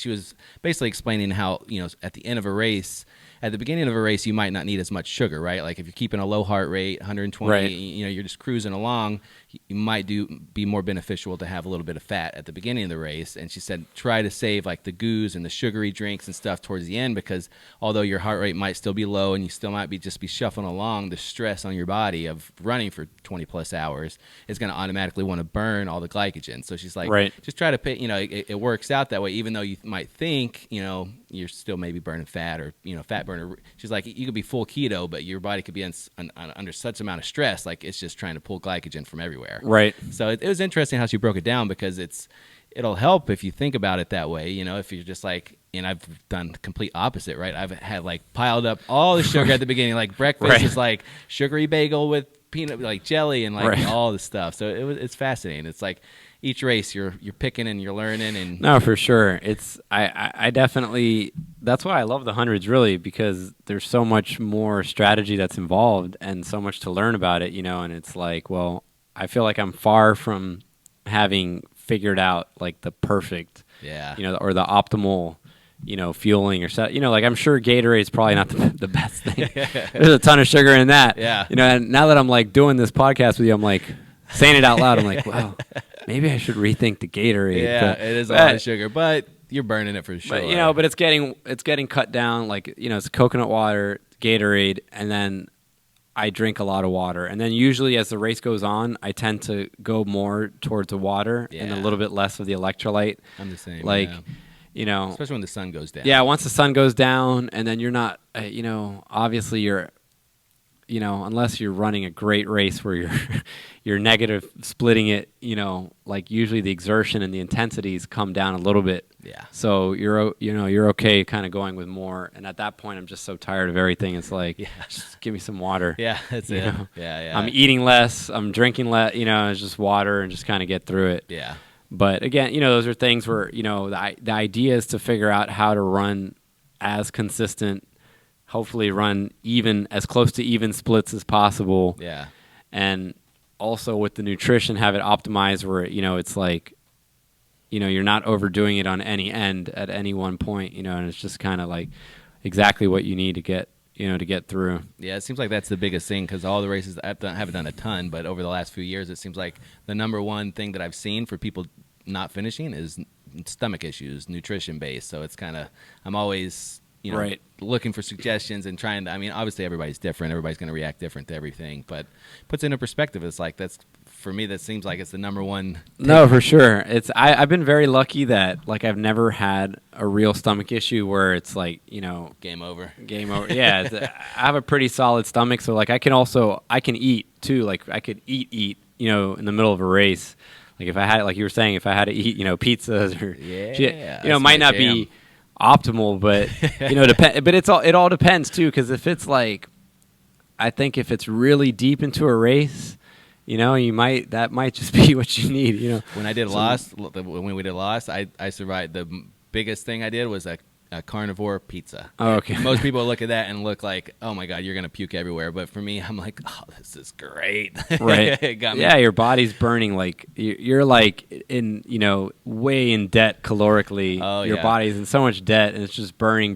was basically explaining how, at the end of a race, at the beginning of a race, you might not need as much sugar, right? Like if you're keeping a low heart rate, 120, right. You're just cruising along, you might be more beneficial to have a little bit of fat at the beginning of the race. And she said, try to save like the goos and the sugary drinks and stuff towards the end, because although your heart rate might still be low and you still might just be shuffling along, the stress on your body of running for 20 plus hours is going to automatically want to burn all the glycogen. So she's like, just try to pay, it works out that way, even though you might think, you're still maybe burning fat or, fat burner. She's like, you could be full keto, but your body could be under such amount of stress, like it's just trying to pull glycogen from everywhere. Right. So it was interesting how she broke it down, because it'll help if you think about it that way, if you're just like, and I've done the complete opposite, right? I've had like piled up all the sugar at the beginning, like breakfast is like sugary bagel with peanut, like jelly and like all the stuff. So it's fascinating. It's like each race you're picking and you're learning. And no, for sure. I definitely, that's why I love the hundreds, really, because there's so much more strategy that's involved and so much to learn about it, and it's like, well, I feel like I'm far from having figured out like the perfect, or the optimal, fueling or set. Like I'm sure Gatorade's probably not the best thing. There's a ton of sugar in that. Yeah. And now that I'm like doing this podcast with you, I'm like saying it out loud. I'm like, wow, maybe I should rethink the Gatorade. Yeah, it is a lot of sugar, but you're burning it for sure. But but it's getting cut down. Like it's coconut water, Gatorade, and then I drink a lot of water. And then usually as the race goes on, I tend to go more towards the water and a little bit less of the electrolyte. I'm the same. Like, especially when the sun goes down. Yeah, once the sun goes down, and then you're not, obviously you're, unless you're running a great race where you're negative splitting it, like usually the exertion and the intensities come down a little bit. Yeah. So you're okay kind of going with more. And at that point, I'm just so tired of everything. It's like, just give me some water. Yeah, that's it. know? Yeah. I'm eating less. I'm drinking less. It's just water and just kind of get through it. Yeah. But again, those are things where, the idea is to figure out how to run as consistent, hopefully run as close to even splits as possible. Yeah. And also with the nutrition, have it optimized where, it's like, you're not overdoing it on any end at any one point, and it's just kind of like exactly what you need to get, to get through. Yeah, it seems like that's the biggest thing, because all the races I haven't done a ton, but over the last few years, it seems like the number one thing that I've seen for people not finishing is stomach issues, nutrition based. So it's kind of, I'm always, looking for suggestions and trying to, obviously everybody's different. Everybody's going to react different to everything, but puts it into perspective. It's like, for me, that seems like it's the number one. No, for sure. I've been very lucky that like I've never had a real stomach issue where it's like, game over. Yeah. I have a pretty solid stomach. So like I can eat too. Like I could eat, in the middle of a race. Like if I had, like you were saying, if I had to eat, pizzas or shit, it might not be optimal, but but it all depends too. Because if it's like, I think if it's really deep into a race, that might just be what you need. When I did when we did Lost, I survived. The biggest thing I did was a carnivore pizza. Oh, okay. Most people look at that and look like, oh my God, you're gonna puke everywhere. But for me, I'm like, oh, this is great. Right. It got me. Yeah, your body's burning like you're like in way in debt calorically. Oh, your body's in so much debt and it's just burning.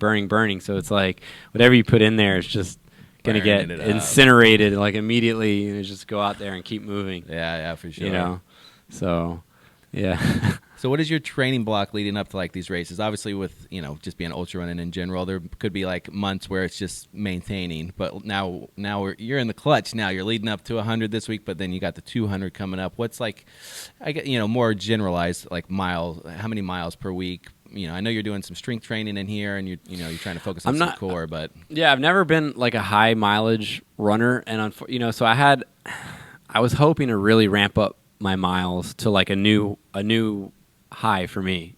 So it's like whatever you put in there is just gonna get Burning it up. incinerated like immediately, and just go out there and keep moving. Yeah, for sure. You know, so yeah. So what is your training block leading up to like these races? Obviously with, just being ultra running in general, there could be like months where it's just maintaining, but now you're in the clutch now. You're leading up to 100 this week, but then you got the 200 coming up. What's like, I get, more generalized, like miles, how many miles per week? I know you're doing some strength training in here and you're trying to focus on some core, but yeah, I've never been like a high mileage runner. And, so I was hoping to really ramp up my miles to like a new high for me,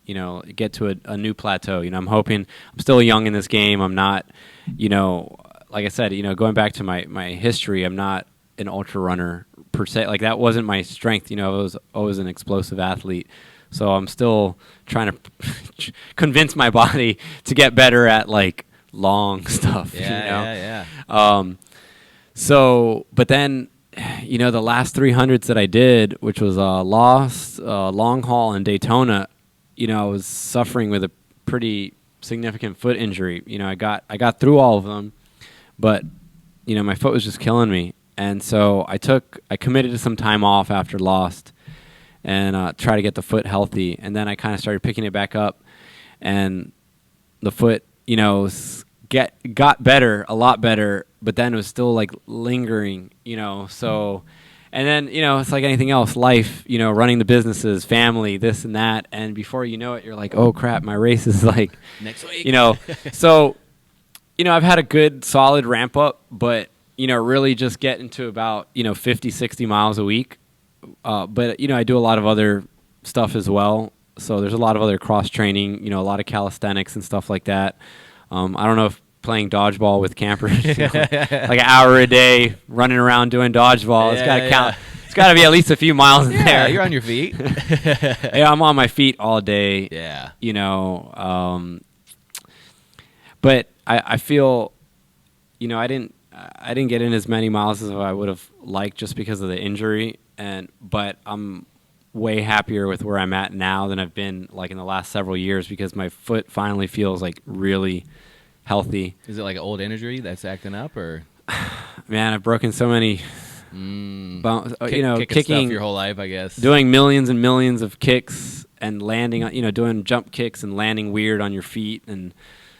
get to a new plateau. I'm hoping. I'm still young in this game. I'm not, like I said, going back to my history, I'm not an ultra runner per se. Like that wasn't my strength. I was always an explosive athlete. So I'm still trying to convince my body to get better at like long stuff. Yeah. So, but then, the last 300s that I did, which was Lost, Long Haul, and Daytona, I was suffering with a pretty significant foot injury. I got through all of them, but my foot was just killing me, and so I committed to some time off after Lost, and try to get the foot healthy, and then I kind of started picking it back up, and the foot, got better, a lot better, but then it was still like lingering, so, and then, it's like anything else, life, running the businesses, family, this and that. And before you know it, you're like, oh crap, my race is like next week, so, I've had a good solid ramp up, but, really just getting to about, 50, 60 miles a week. But, I do a lot of other stuff as well. So there's a lot of other cross training, a lot of calisthenics and stuff like that. I don't know if playing dodgeball with campers, like an hour a day running around doing dodgeball. It's got to count. It's got to be at least a few miles in there. You're on your feet. Yeah, I'm on my feet all day. Yeah. But I feel, I didn't get in as many miles as I would have liked just because of the injury. But I'm way happier with where I'm at now than I've been like in the last several years because my foot finally feels like really healthy. Is it like an old injury that's acting up, or? Man, I've broken so many bones. Kicking Kicking stuff your whole life, I guess. Doing millions and millions of kicks and landing on, doing jump kicks and landing weird on your feet, and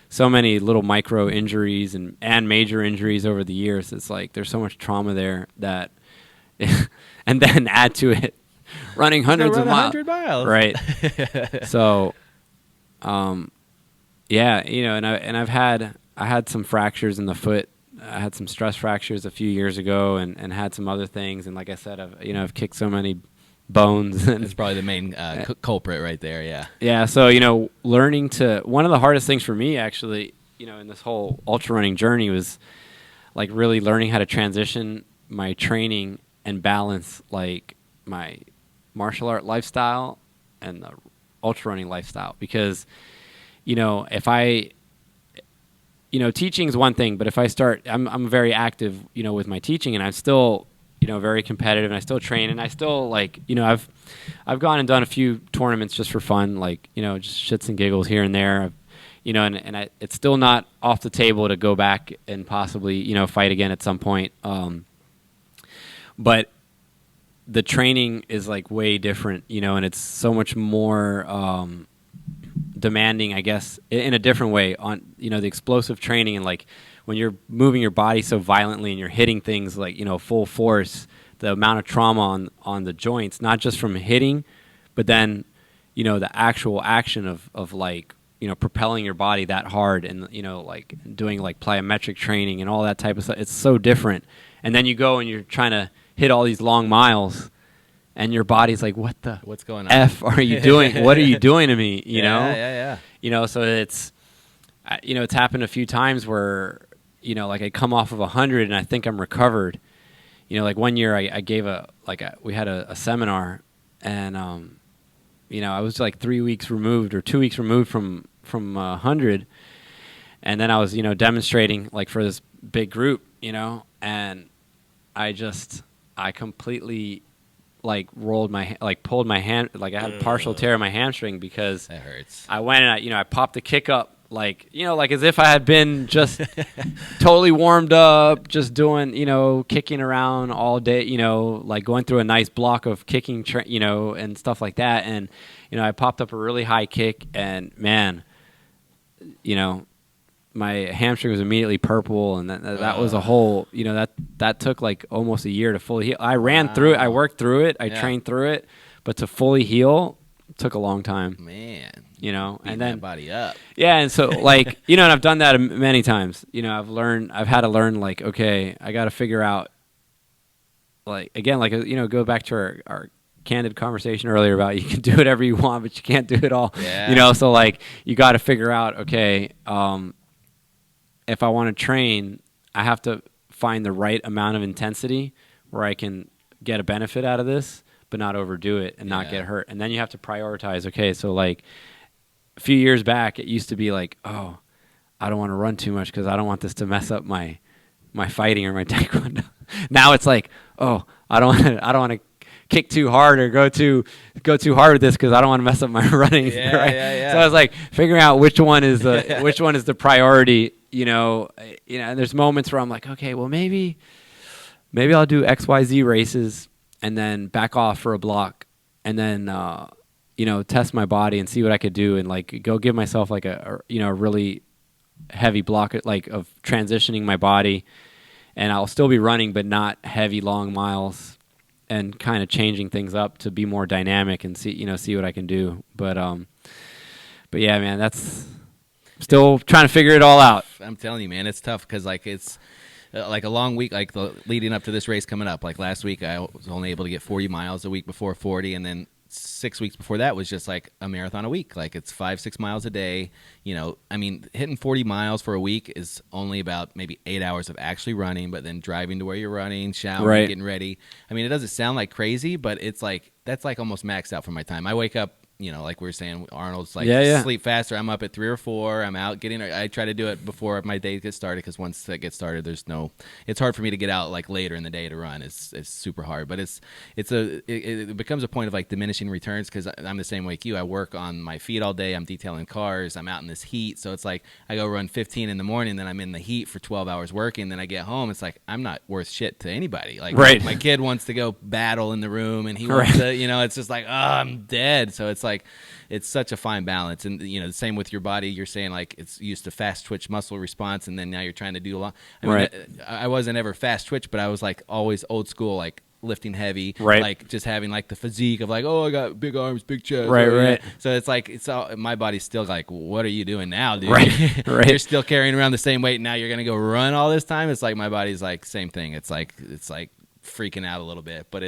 so many little micro injuries and major injuries over the years. It's like there's so much trauma there that, and then add to it running hundreds of miles. 100 miles. Right. So, yeah, and I had some fractures in the foot. I had some stress fractures a few years ago, and had some other things. And like I said, I've kicked so many bones. That's probably the main culprit right there. Yeah. Yeah. So learning to, one of the hardest things for me actually, in this whole ultra running journey was like really learning how to transition my training and balance like my martial art lifestyle and the ultra running lifestyle, because if I teaching is one thing, but if I start, I'm very active with my teaching, and I'm still very competitive, and I still train, and I still like I've gone and done a few tournaments just for fun, like just shits and giggles here and there, it's still not off the table to go back and possibly fight again at some point. But the training is like way different, and it's so much more demanding, I guess, in a different way on, the explosive training, and like when you're moving your body so violently and you're hitting things like, full force, the amount of trauma on the joints, not just from hitting, but then, the actual action of like, propelling your body that hard and, like doing like plyometric training and all that type of stuff. It's so different. And then you go and you're trying to hit all these long miles, and your body's like, what's going on? F are you doing? What are you doing to me? Yeah. So it's, it's happened a few times where, like I come off of 100 and I think I'm recovered. Like one year I gave we had a seminar, and, I was like 3 weeks removed or 2 weeks removed from 100. And then I was, demonstrating like for this big group, and I completely like pulled my hand, like I had a partial tear in my hamstring because that hurts. I went and I popped the kick up like, like as if I had been just totally warmed up, just doing, kicking around all day, like going through a nice block of kicking, and stuff like that. And, I popped up a really high kick, and man, my hamstring was immediately purple, and that was a whole, that took like almost a year to fully heal. I ran through it. I worked through it. I trained through it, but to fully heal took a long time. Man. And then that body up. Yeah, and so like, and I've done that many times. I've had to learn like, okay, I got to figure out like, again, like, go back to our candid conversation earlier about you can do whatever you want, but you can't do it all. Yeah. So like you got to figure out, okay, if I want to train, I have to find the right amount of intensity where I can get a benefit out of this, but not overdo it and not get hurt. And then you have to prioritize. Okay, so like a few years back, it used to be like, oh, I don't want to run too much because I don't want this to mess up my fighting or my taekwondo. Now it's like, oh, I don't want to kick too hard or go too hard with this because I don't want to mess up my running. Yeah, right? yeah. So I was like figuring out which one is the priority. And there's moments where I'm like, okay, well maybe I'll do XYZ races and then back off for a block and then test my body and see what I could do and like go give myself like a really heavy block like of transitioning my body, and I'll still be running but not heavy long miles and kind of changing things up to be more dynamic and see what I can do. But yeah, man, that's still trying to figure it all out. I'm telling you, man, it's tough because like it's like a long week, like leading up to this race coming up. Like last week, I was only able to get 40 miles a week before 40, and then 6 weeks before that was just like a marathon a week. Like it's 5-6 miles a day. I mean, hitting 40 miles for a week is only about maybe 8 hours of actually running, but then driving to where you're running, showering, getting ready. I mean, it doesn't sound like crazy, but it's like that's like almost maxed out for my time. I wake up. Like we were saying, Arnold's like sleep faster. I'm up at 3 or 4. I'm out getting. I try to do it before my day gets started because once that gets started, it's hard for me to get out like later in the day to run. It's super hard, but it becomes a point of like diminishing returns because I'm the same way like you. I work on my feet all day. I'm detailing cars. I'm out in this heat, so it's like I go run 15 in the morning, then I'm in the heat for 12 hours working. Then I get home. It's like I'm not worth shit to anybody. Like my kid wants to go battle in the room, and he wants to. It's just like I'm dead. So it's like it's such a fine balance, and the same with your body. You're saying like it's used to fast twitch muscle response, and then now you're trying to do a lot. I mean, I wasn't ever fast twitch, but I was like always old school, like lifting heavy, like just having like the physique of like, oh, I got big arms, big chest, right. So it's like it's all my body's still like, what are you doing now, dude? Right. You're still carrying around the same weight, and now you're gonna go run all this time. It's like my body's like same thing. It's like freaking out a little bit, but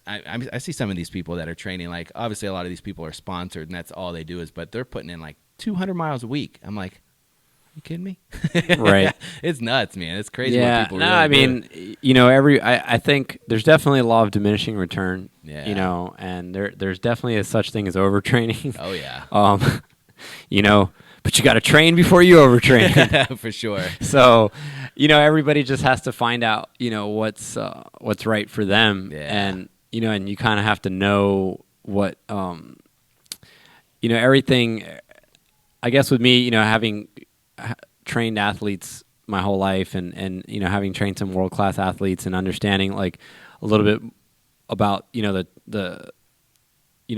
I see some of these people that are training, like obviously a lot of these people are sponsored and that's all they do but they're putting in like 200 miles a week. I'm like, are you kidding me? Right. It's nuts, man. It's crazy. Yeah. What people No, really I mean, I think there's definitely a law of diminishing return, and there's definitely a such thing as overtraining. Oh yeah. But you got to train before you overtrain. For sure. So, everybody just has to find out, what's right for them. Yeah. And, and you kind of have to know what, everything, I guess with me, having trained athletes my whole life and having trained some world-class athletes and understanding like a little bit about,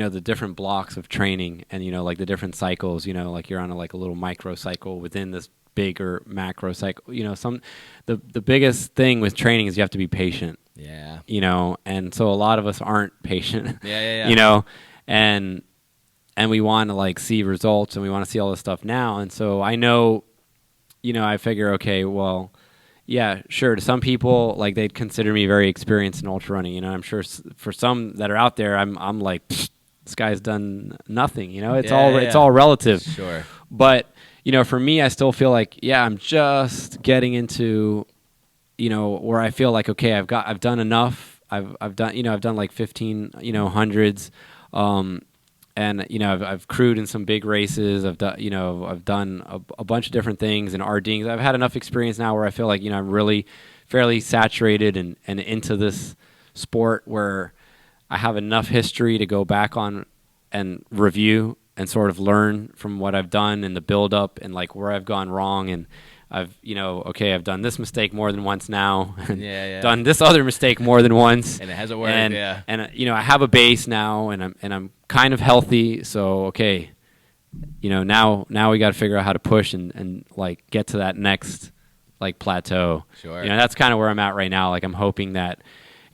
the different blocks of training and, like the different cycles, like you're on a little micro cycle within this bigger macro cycle, the biggest thing with training is you have to be patient. Yeah. And so a lot of us aren't patient. Yeah. And we want to like see results and we want to see all this stuff now. And so I know, I figure, okay, well, yeah, sure. To some people, like they'd consider me very experienced in ultra running. I'm sure for some that are out there, I'm like, this guy's done nothing. It's all relative. Sure. But for me, I still feel like, I'm just getting into, where I feel like, okay, I've done enough. I've done like 15, hundreds. And I've crewed in some big races. I've done a bunch of different things and RDing. I've had enough experience now where I feel like I'm really fairly saturated and into this sport where I have enough history to go back on and review sort of learn from what I've done and the build up and like where I've gone wrong. And I've, I've done this mistake more than once now, and done this other mistake more than once, and it hasn't worked. And I have a base now, and I'm kind of healthy. So okay, now we got to figure out how to push and like get to that next like plateau. Sure. That's kind of where I'm at right now. Like I'm hoping that,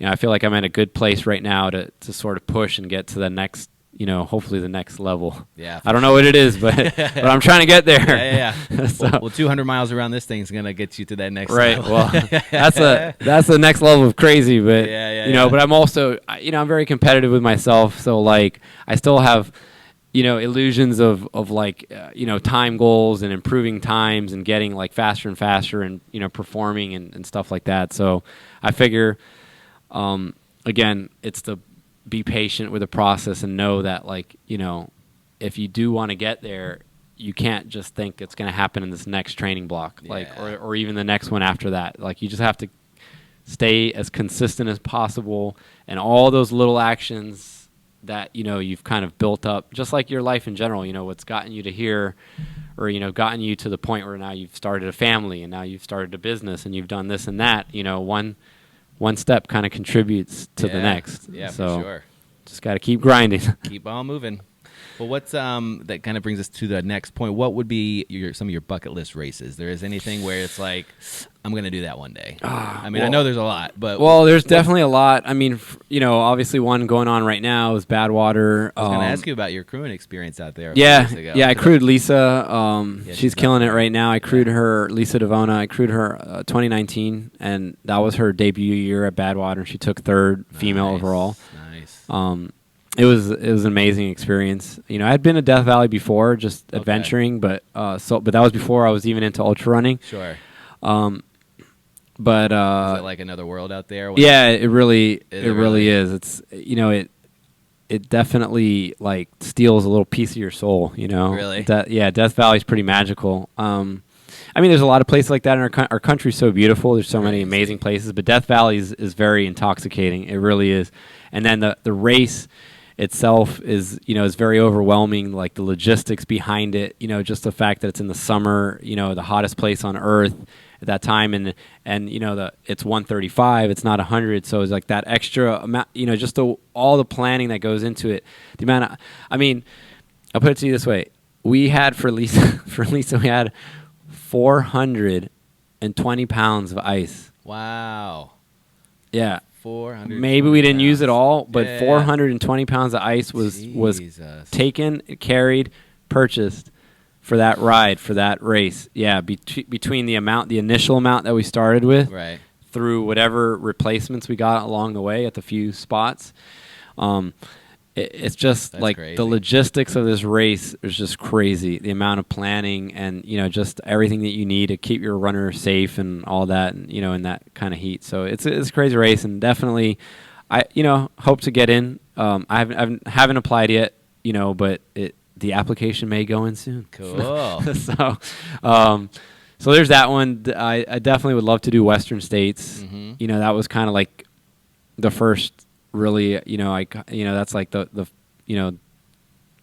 I feel like I'm in a good place right now to sort of push and get to the next. Hopefully the next level. Yeah. I don't know what it is, but I'm trying to get there. Yeah. So, well, 200 miles around this thing's gonna get you to that next right. level. Well, that's the next level of crazy. But but I'm also I'm very competitive with myself. So like I still have illusions of like time goals and improving times and getting like faster and faster and performing and stuff like that. So I figure again it's the be patient with the process and know that like if you do want to get there, you can't just think it's going to happen in this next training block or even the next one after that. Like you just have to stay as consistent as possible, and all those little actions that you've kind of built up, just like your life in general, what's gotten you to here, or gotten you to the point where now you've started a family and now you've started a business and you've done this and that. One step kind of contributes to the next. Yeah, so for sure. Just got to keep grinding. Keep on moving. Well, what's that kind of brings us to the next point. What would be some of your bucket list races? There is anything where it's like, I'm going to do that one day? I know there's a lot, but there's definitely a lot. I mean, obviously one going on right now is Badwater. I was going to ask you about your crewing experience out there. I crewed Lisa. She's killing it right now. I crewed her, Lisa Devona. I crewed her 2019, and that was her debut year at Badwater. She took third female overall. Nice. It was an amazing experience. I had been to Death Valley before, just adventuring, but that was before I was even into ultra running. Sure. But is it like another world out there? It really is. It's it definitely like steals a little piece of your soul. Really? Death Valley is pretty magical. There's a lot of places like that in our country's so beautiful. There's so many amazing places, but Death Valley is very intoxicating. It really is. And then the race itself is very overwhelming, like the logistics behind it, just the fact that it's in the summer, the hottest place on earth at that time, and it's 135, it's not 100, so it's like that extra amount, just all the planning that goes into it. The amount of, I'll put it to you this way: we had for Lisa, we had 420 pounds of ice. Wow. Yeah. 400. Maybe we didn't use it all, but 420 pounds of ice was taken, carried, purchased for that ride, for that race. Yeah, between the initial amount that we started with, right, through whatever replacements we got along the way at the few spots. It's just that's like crazy. The logistics of this race is just crazy. The amount of planning and just everything that you need to keep your runner safe and all that, and in that kind of heat. So it's a crazy race, and definitely, I hope to get in. I haven't applied yet, but the application may go in soon. Cool. So there's that one. I definitely would love to do Western States. Mm-hmm. That was kind of like the first. Really, that's like the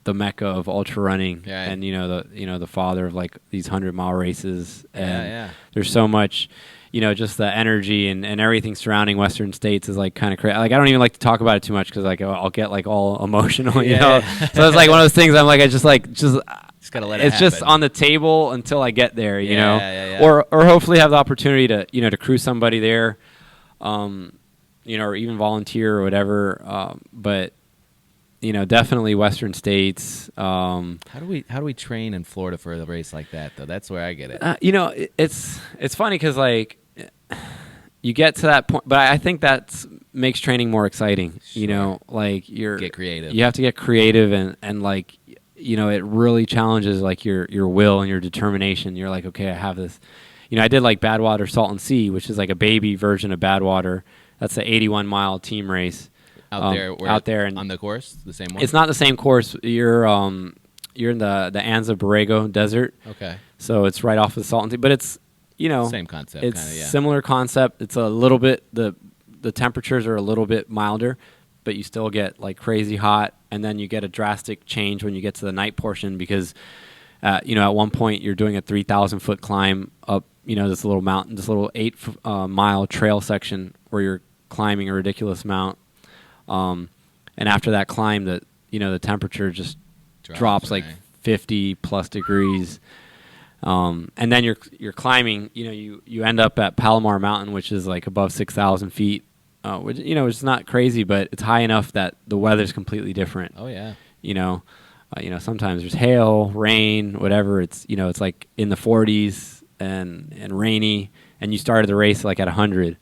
mecca of ultra running, and the father of like these 100-mile races. And there's so much, just the energy and everything surrounding Western States is like kind of crazy. Like I don't even like to talk about it too much because like I'll get like all emotional, So it's like one of those things. I'm like I just gotta let it it's happen. Just on the table until I get there, Yeah. or hopefully have the opportunity to to crew somebody there. Or even volunteer or whatever. But definitely Western States. How do we train in Florida for a race like that though? That's where I get it. It's funny because like you get to that point, but I think that makes training more exciting. Sure. Like get creative. You have to get creative and like it really challenges like your will and your determination. You're like, okay, I have this. I did like Badwater Salton Sea, which is like a baby version of Badwater. That's the 81-mile team race out there and on the course, the same one. It's not the same course. You're in the Anza Borrego Desert. Okay. So it's right off of the Salton Sea, but it's same concept. It's similar concept. It's a little bit the temperatures are a little bit milder, but you still get like crazy hot, and then you get a drastic change when you get to the night portion because, at one point you're doing a 3,000 foot climb up, this little mountain, this little 8 mile trail section where you're climbing a ridiculous amount. And after that climb, the temperature just drops like 50 plus degrees. And then you're climbing, you end up at Palomar Mountain, which is like above 6,000 feet, which, it's not crazy, but it's high enough that the weather's completely different. Oh yeah. Sometimes there's hail, rain, whatever. It's like in the 40s and rainy, and you started the race like at 100,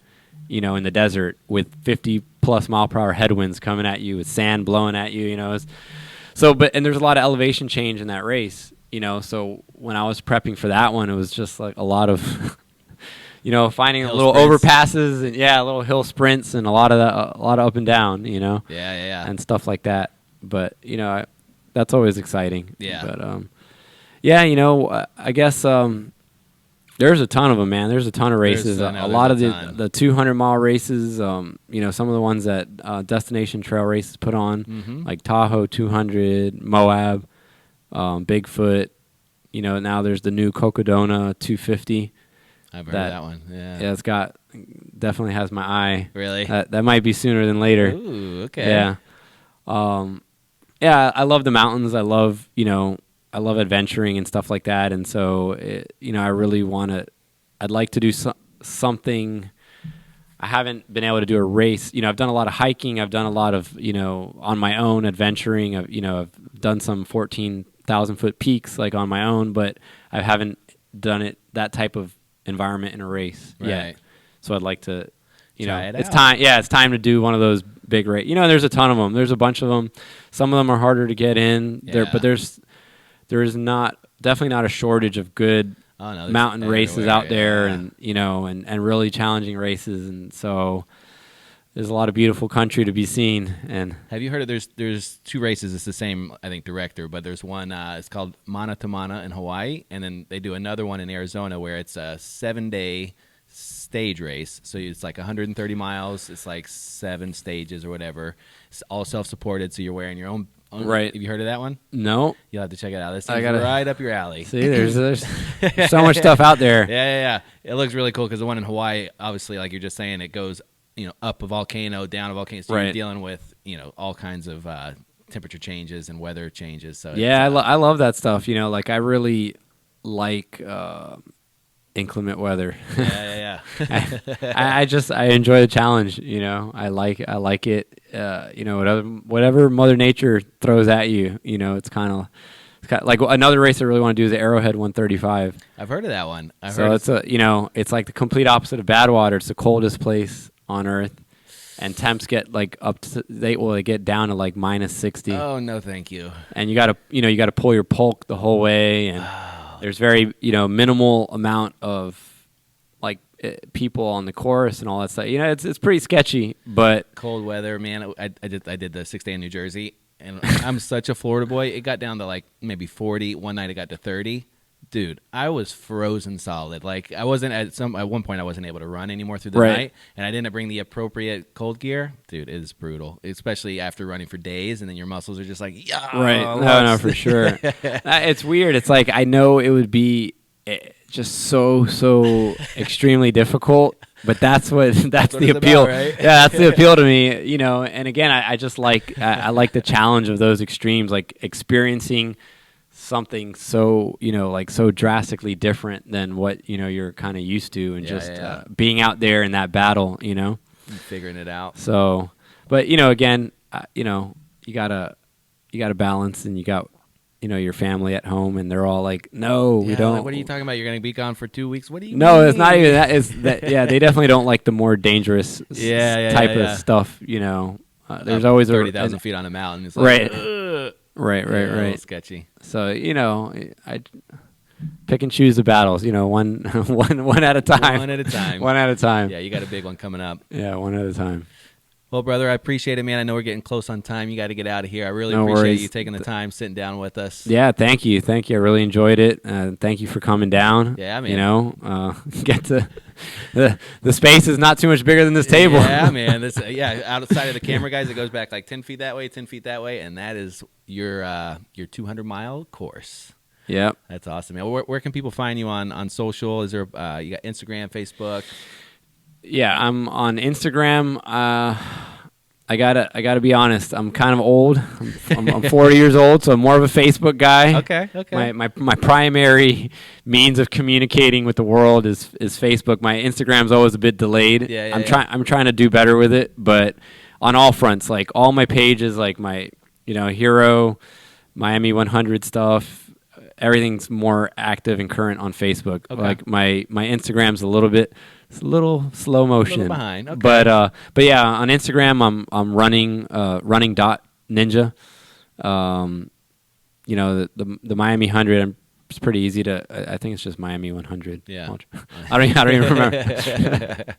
in the desert with 50 plus mile per hour headwinds coming at you with sand blowing at you, and there's a lot of elevation change in that race, so when I was prepping for that one, it was just like a lot of, finding Hill little sprints. overpasses and little hill sprints and a lot of up and down, Yeah. and stuff like that. But, that's always exciting. Yeah. But, I guess there's a ton of them, man. There's a ton of races. A lot of the 200-mile races, some of the ones that Destination Trail Races put on, like Tahoe 200, Moab, Bigfoot. Now there's the new Cocodona 250. I've heard of that one. Yeah. It's definitely has my eye. Really? That might be sooner than later. Ooh, okay. Yeah. I love the mountains. I love adventuring and stuff like that. And so, I really I'd like to do something. I haven't been able to do a race. I've done a lot of hiking. I've done a lot of, on my own adventuring. I've done some 14,000 foot peaks like on my own, but I haven't done that type of environment in a race yet. So I'd like to, Try it it's out. time. Yeah, it's time to do one of those big races. There's a ton of them. There's a bunch of them. Some of them are harder to get in there, but there is definitely not a shortage of good mountain races out there, and and really challenging races, and so there's a lot of beautiful country to be seen. And have you heard of there's two races? It's the same, I think, director, but there's one. It's called Mana to Mana in Hawaii, and then they do another one in Arizona where it's a 7-day stage race. So it's like 130 miles. It's like 7 stages or whatever. It's all self-supported, so you're wearing your own. Right. Have you heard of that one? No. You'll have to check it out. This is right up your alley. See, there's so much stuff out there. Yeah. It looks really cool because the one in Hawaii, obviously, like you're just saying, it goes up a volcano, down a volcano. So you're dealing with all kinds of temperature changes and weather changes. So yeah, I love that stuff. Like I really like inclement weather. Yeah. I enjoy the challenge. I like it. Whatever Mother Nature throws at you, it's kind of like another race I really want to do is the Arrowhead 135. I've heard of that one. It's like the complete opposite of Badwater. It's the coldest place on Earth, and temps get like they get down to like minus 60. Oh no, thank you. And you gotta pull your pulk the whole way, and there's very minimal amount of like people on the course and all that stuff. It's pretty sketchy, but cold weather, man. I did the 6 day in New Jersey, and I'm such a Florida boy. It got down to like maybe 40. One night it got to 30. Dude, I was frozen solid. Like I wasn't at one point I wasn't able to run anymore through the night, and I didn't bring the appropriate cold gear. Dude, it is brutal, especially after running for days, and then your muscles are just like, yeah, right. No, for sure. It's weird. It's like I know it would be just so extremely difficult, but that's the appeal. About, right? Yeah, that's the appeal to me. And again, I just like I like the challenge of those extremes, like experiencing something so so drastically different than what you're kind of used to, and being out there in that battle, and figuring it out. So, but again, you gotta balance, and you got your family at home, and they're all like, no, we don't. Like, what are you talking about? You're gonna be gone for 2 weeks? What do you? No, mean? it's not even that. It's that. Yeah, they definitely don't like the more dangerous type of stuff. There's always 30,000 feet on a mountain. It's right. like, Right. A little sketchy. So I pick and choose the battles. One at a time. One at a time. One at a time. Yeah, you got a big one coming up. Yeah, one at a time. Well, brother, I appreciate it, man. I know we're getting close on time. You got to get out of here. I really No appreciate worries. you taking the time, sitting down with us. Yeah, thank you. I really enjoyed it. Thank you for coming down. Yeah, man. You know, get to the space is not too much bigger than this table. Yeah, man. This outside of the camera, guys, it goes back like 10 feet that way, 10 feet that way, and that is your 200-mile course. Yep. That's awesome, man. Where can people find you on social? Is there you got Instagram, Facebook? Yeah, I'm on Instagram. I gotta be honest. I'm kind of old. I'm 40 years old, so I'm more of a Facebook guy. Okay. My primary means of communicating with the world is Facebook. My Instagram's always a bit delayed. Yeah. I'm trying to do better with it, but on all fronts, like all my pages, like my hero, Miami 100 stuff, everything's more active and current on Facebook. Okay. Like my Instagram's a little slow motion. A little behind. Okay. But yeah, on Instagram I'm running running.ninja. The Miami 100, it's pretty easy to I think it's just Miami 100. Yeah. I don't even remember.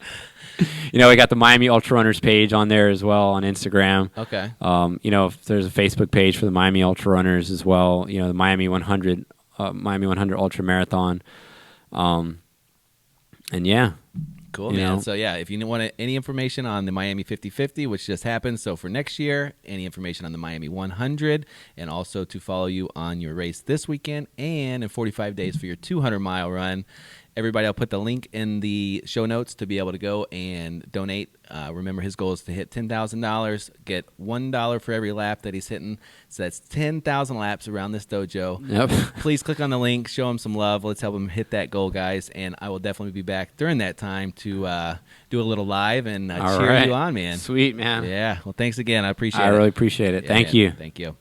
We got the Miami Ultra Runners page on there as well on Instagram. Okay. If there's a Facebook page for the Miami Ultra Runners as well, the Miami 100 Ultra Marathon. And yeah. Cool, man. So, yeah, if you want any information on the Miami 50-50, which just happened, so for next year, any information on the Miami 100, and also to follow you on your race this weekend and in 45 days for your 200-mile run. Everybody, I'll put the link in the show notes to be able to go and donate. Remember, his goal is to hit $10,000, get $1 for every lap that he's hitting. So that's 10,000 laps around this dojo. Yep. Please click on the link, show him some love. Let's help him hit that goal, guys. And I will definitely be back during that time to do a little live and cheer you on, man. Sweet, man. Yeah. Well, thanks again. I appreciate it. I really appreciate it. Yeah, Thank man. you. Thank you.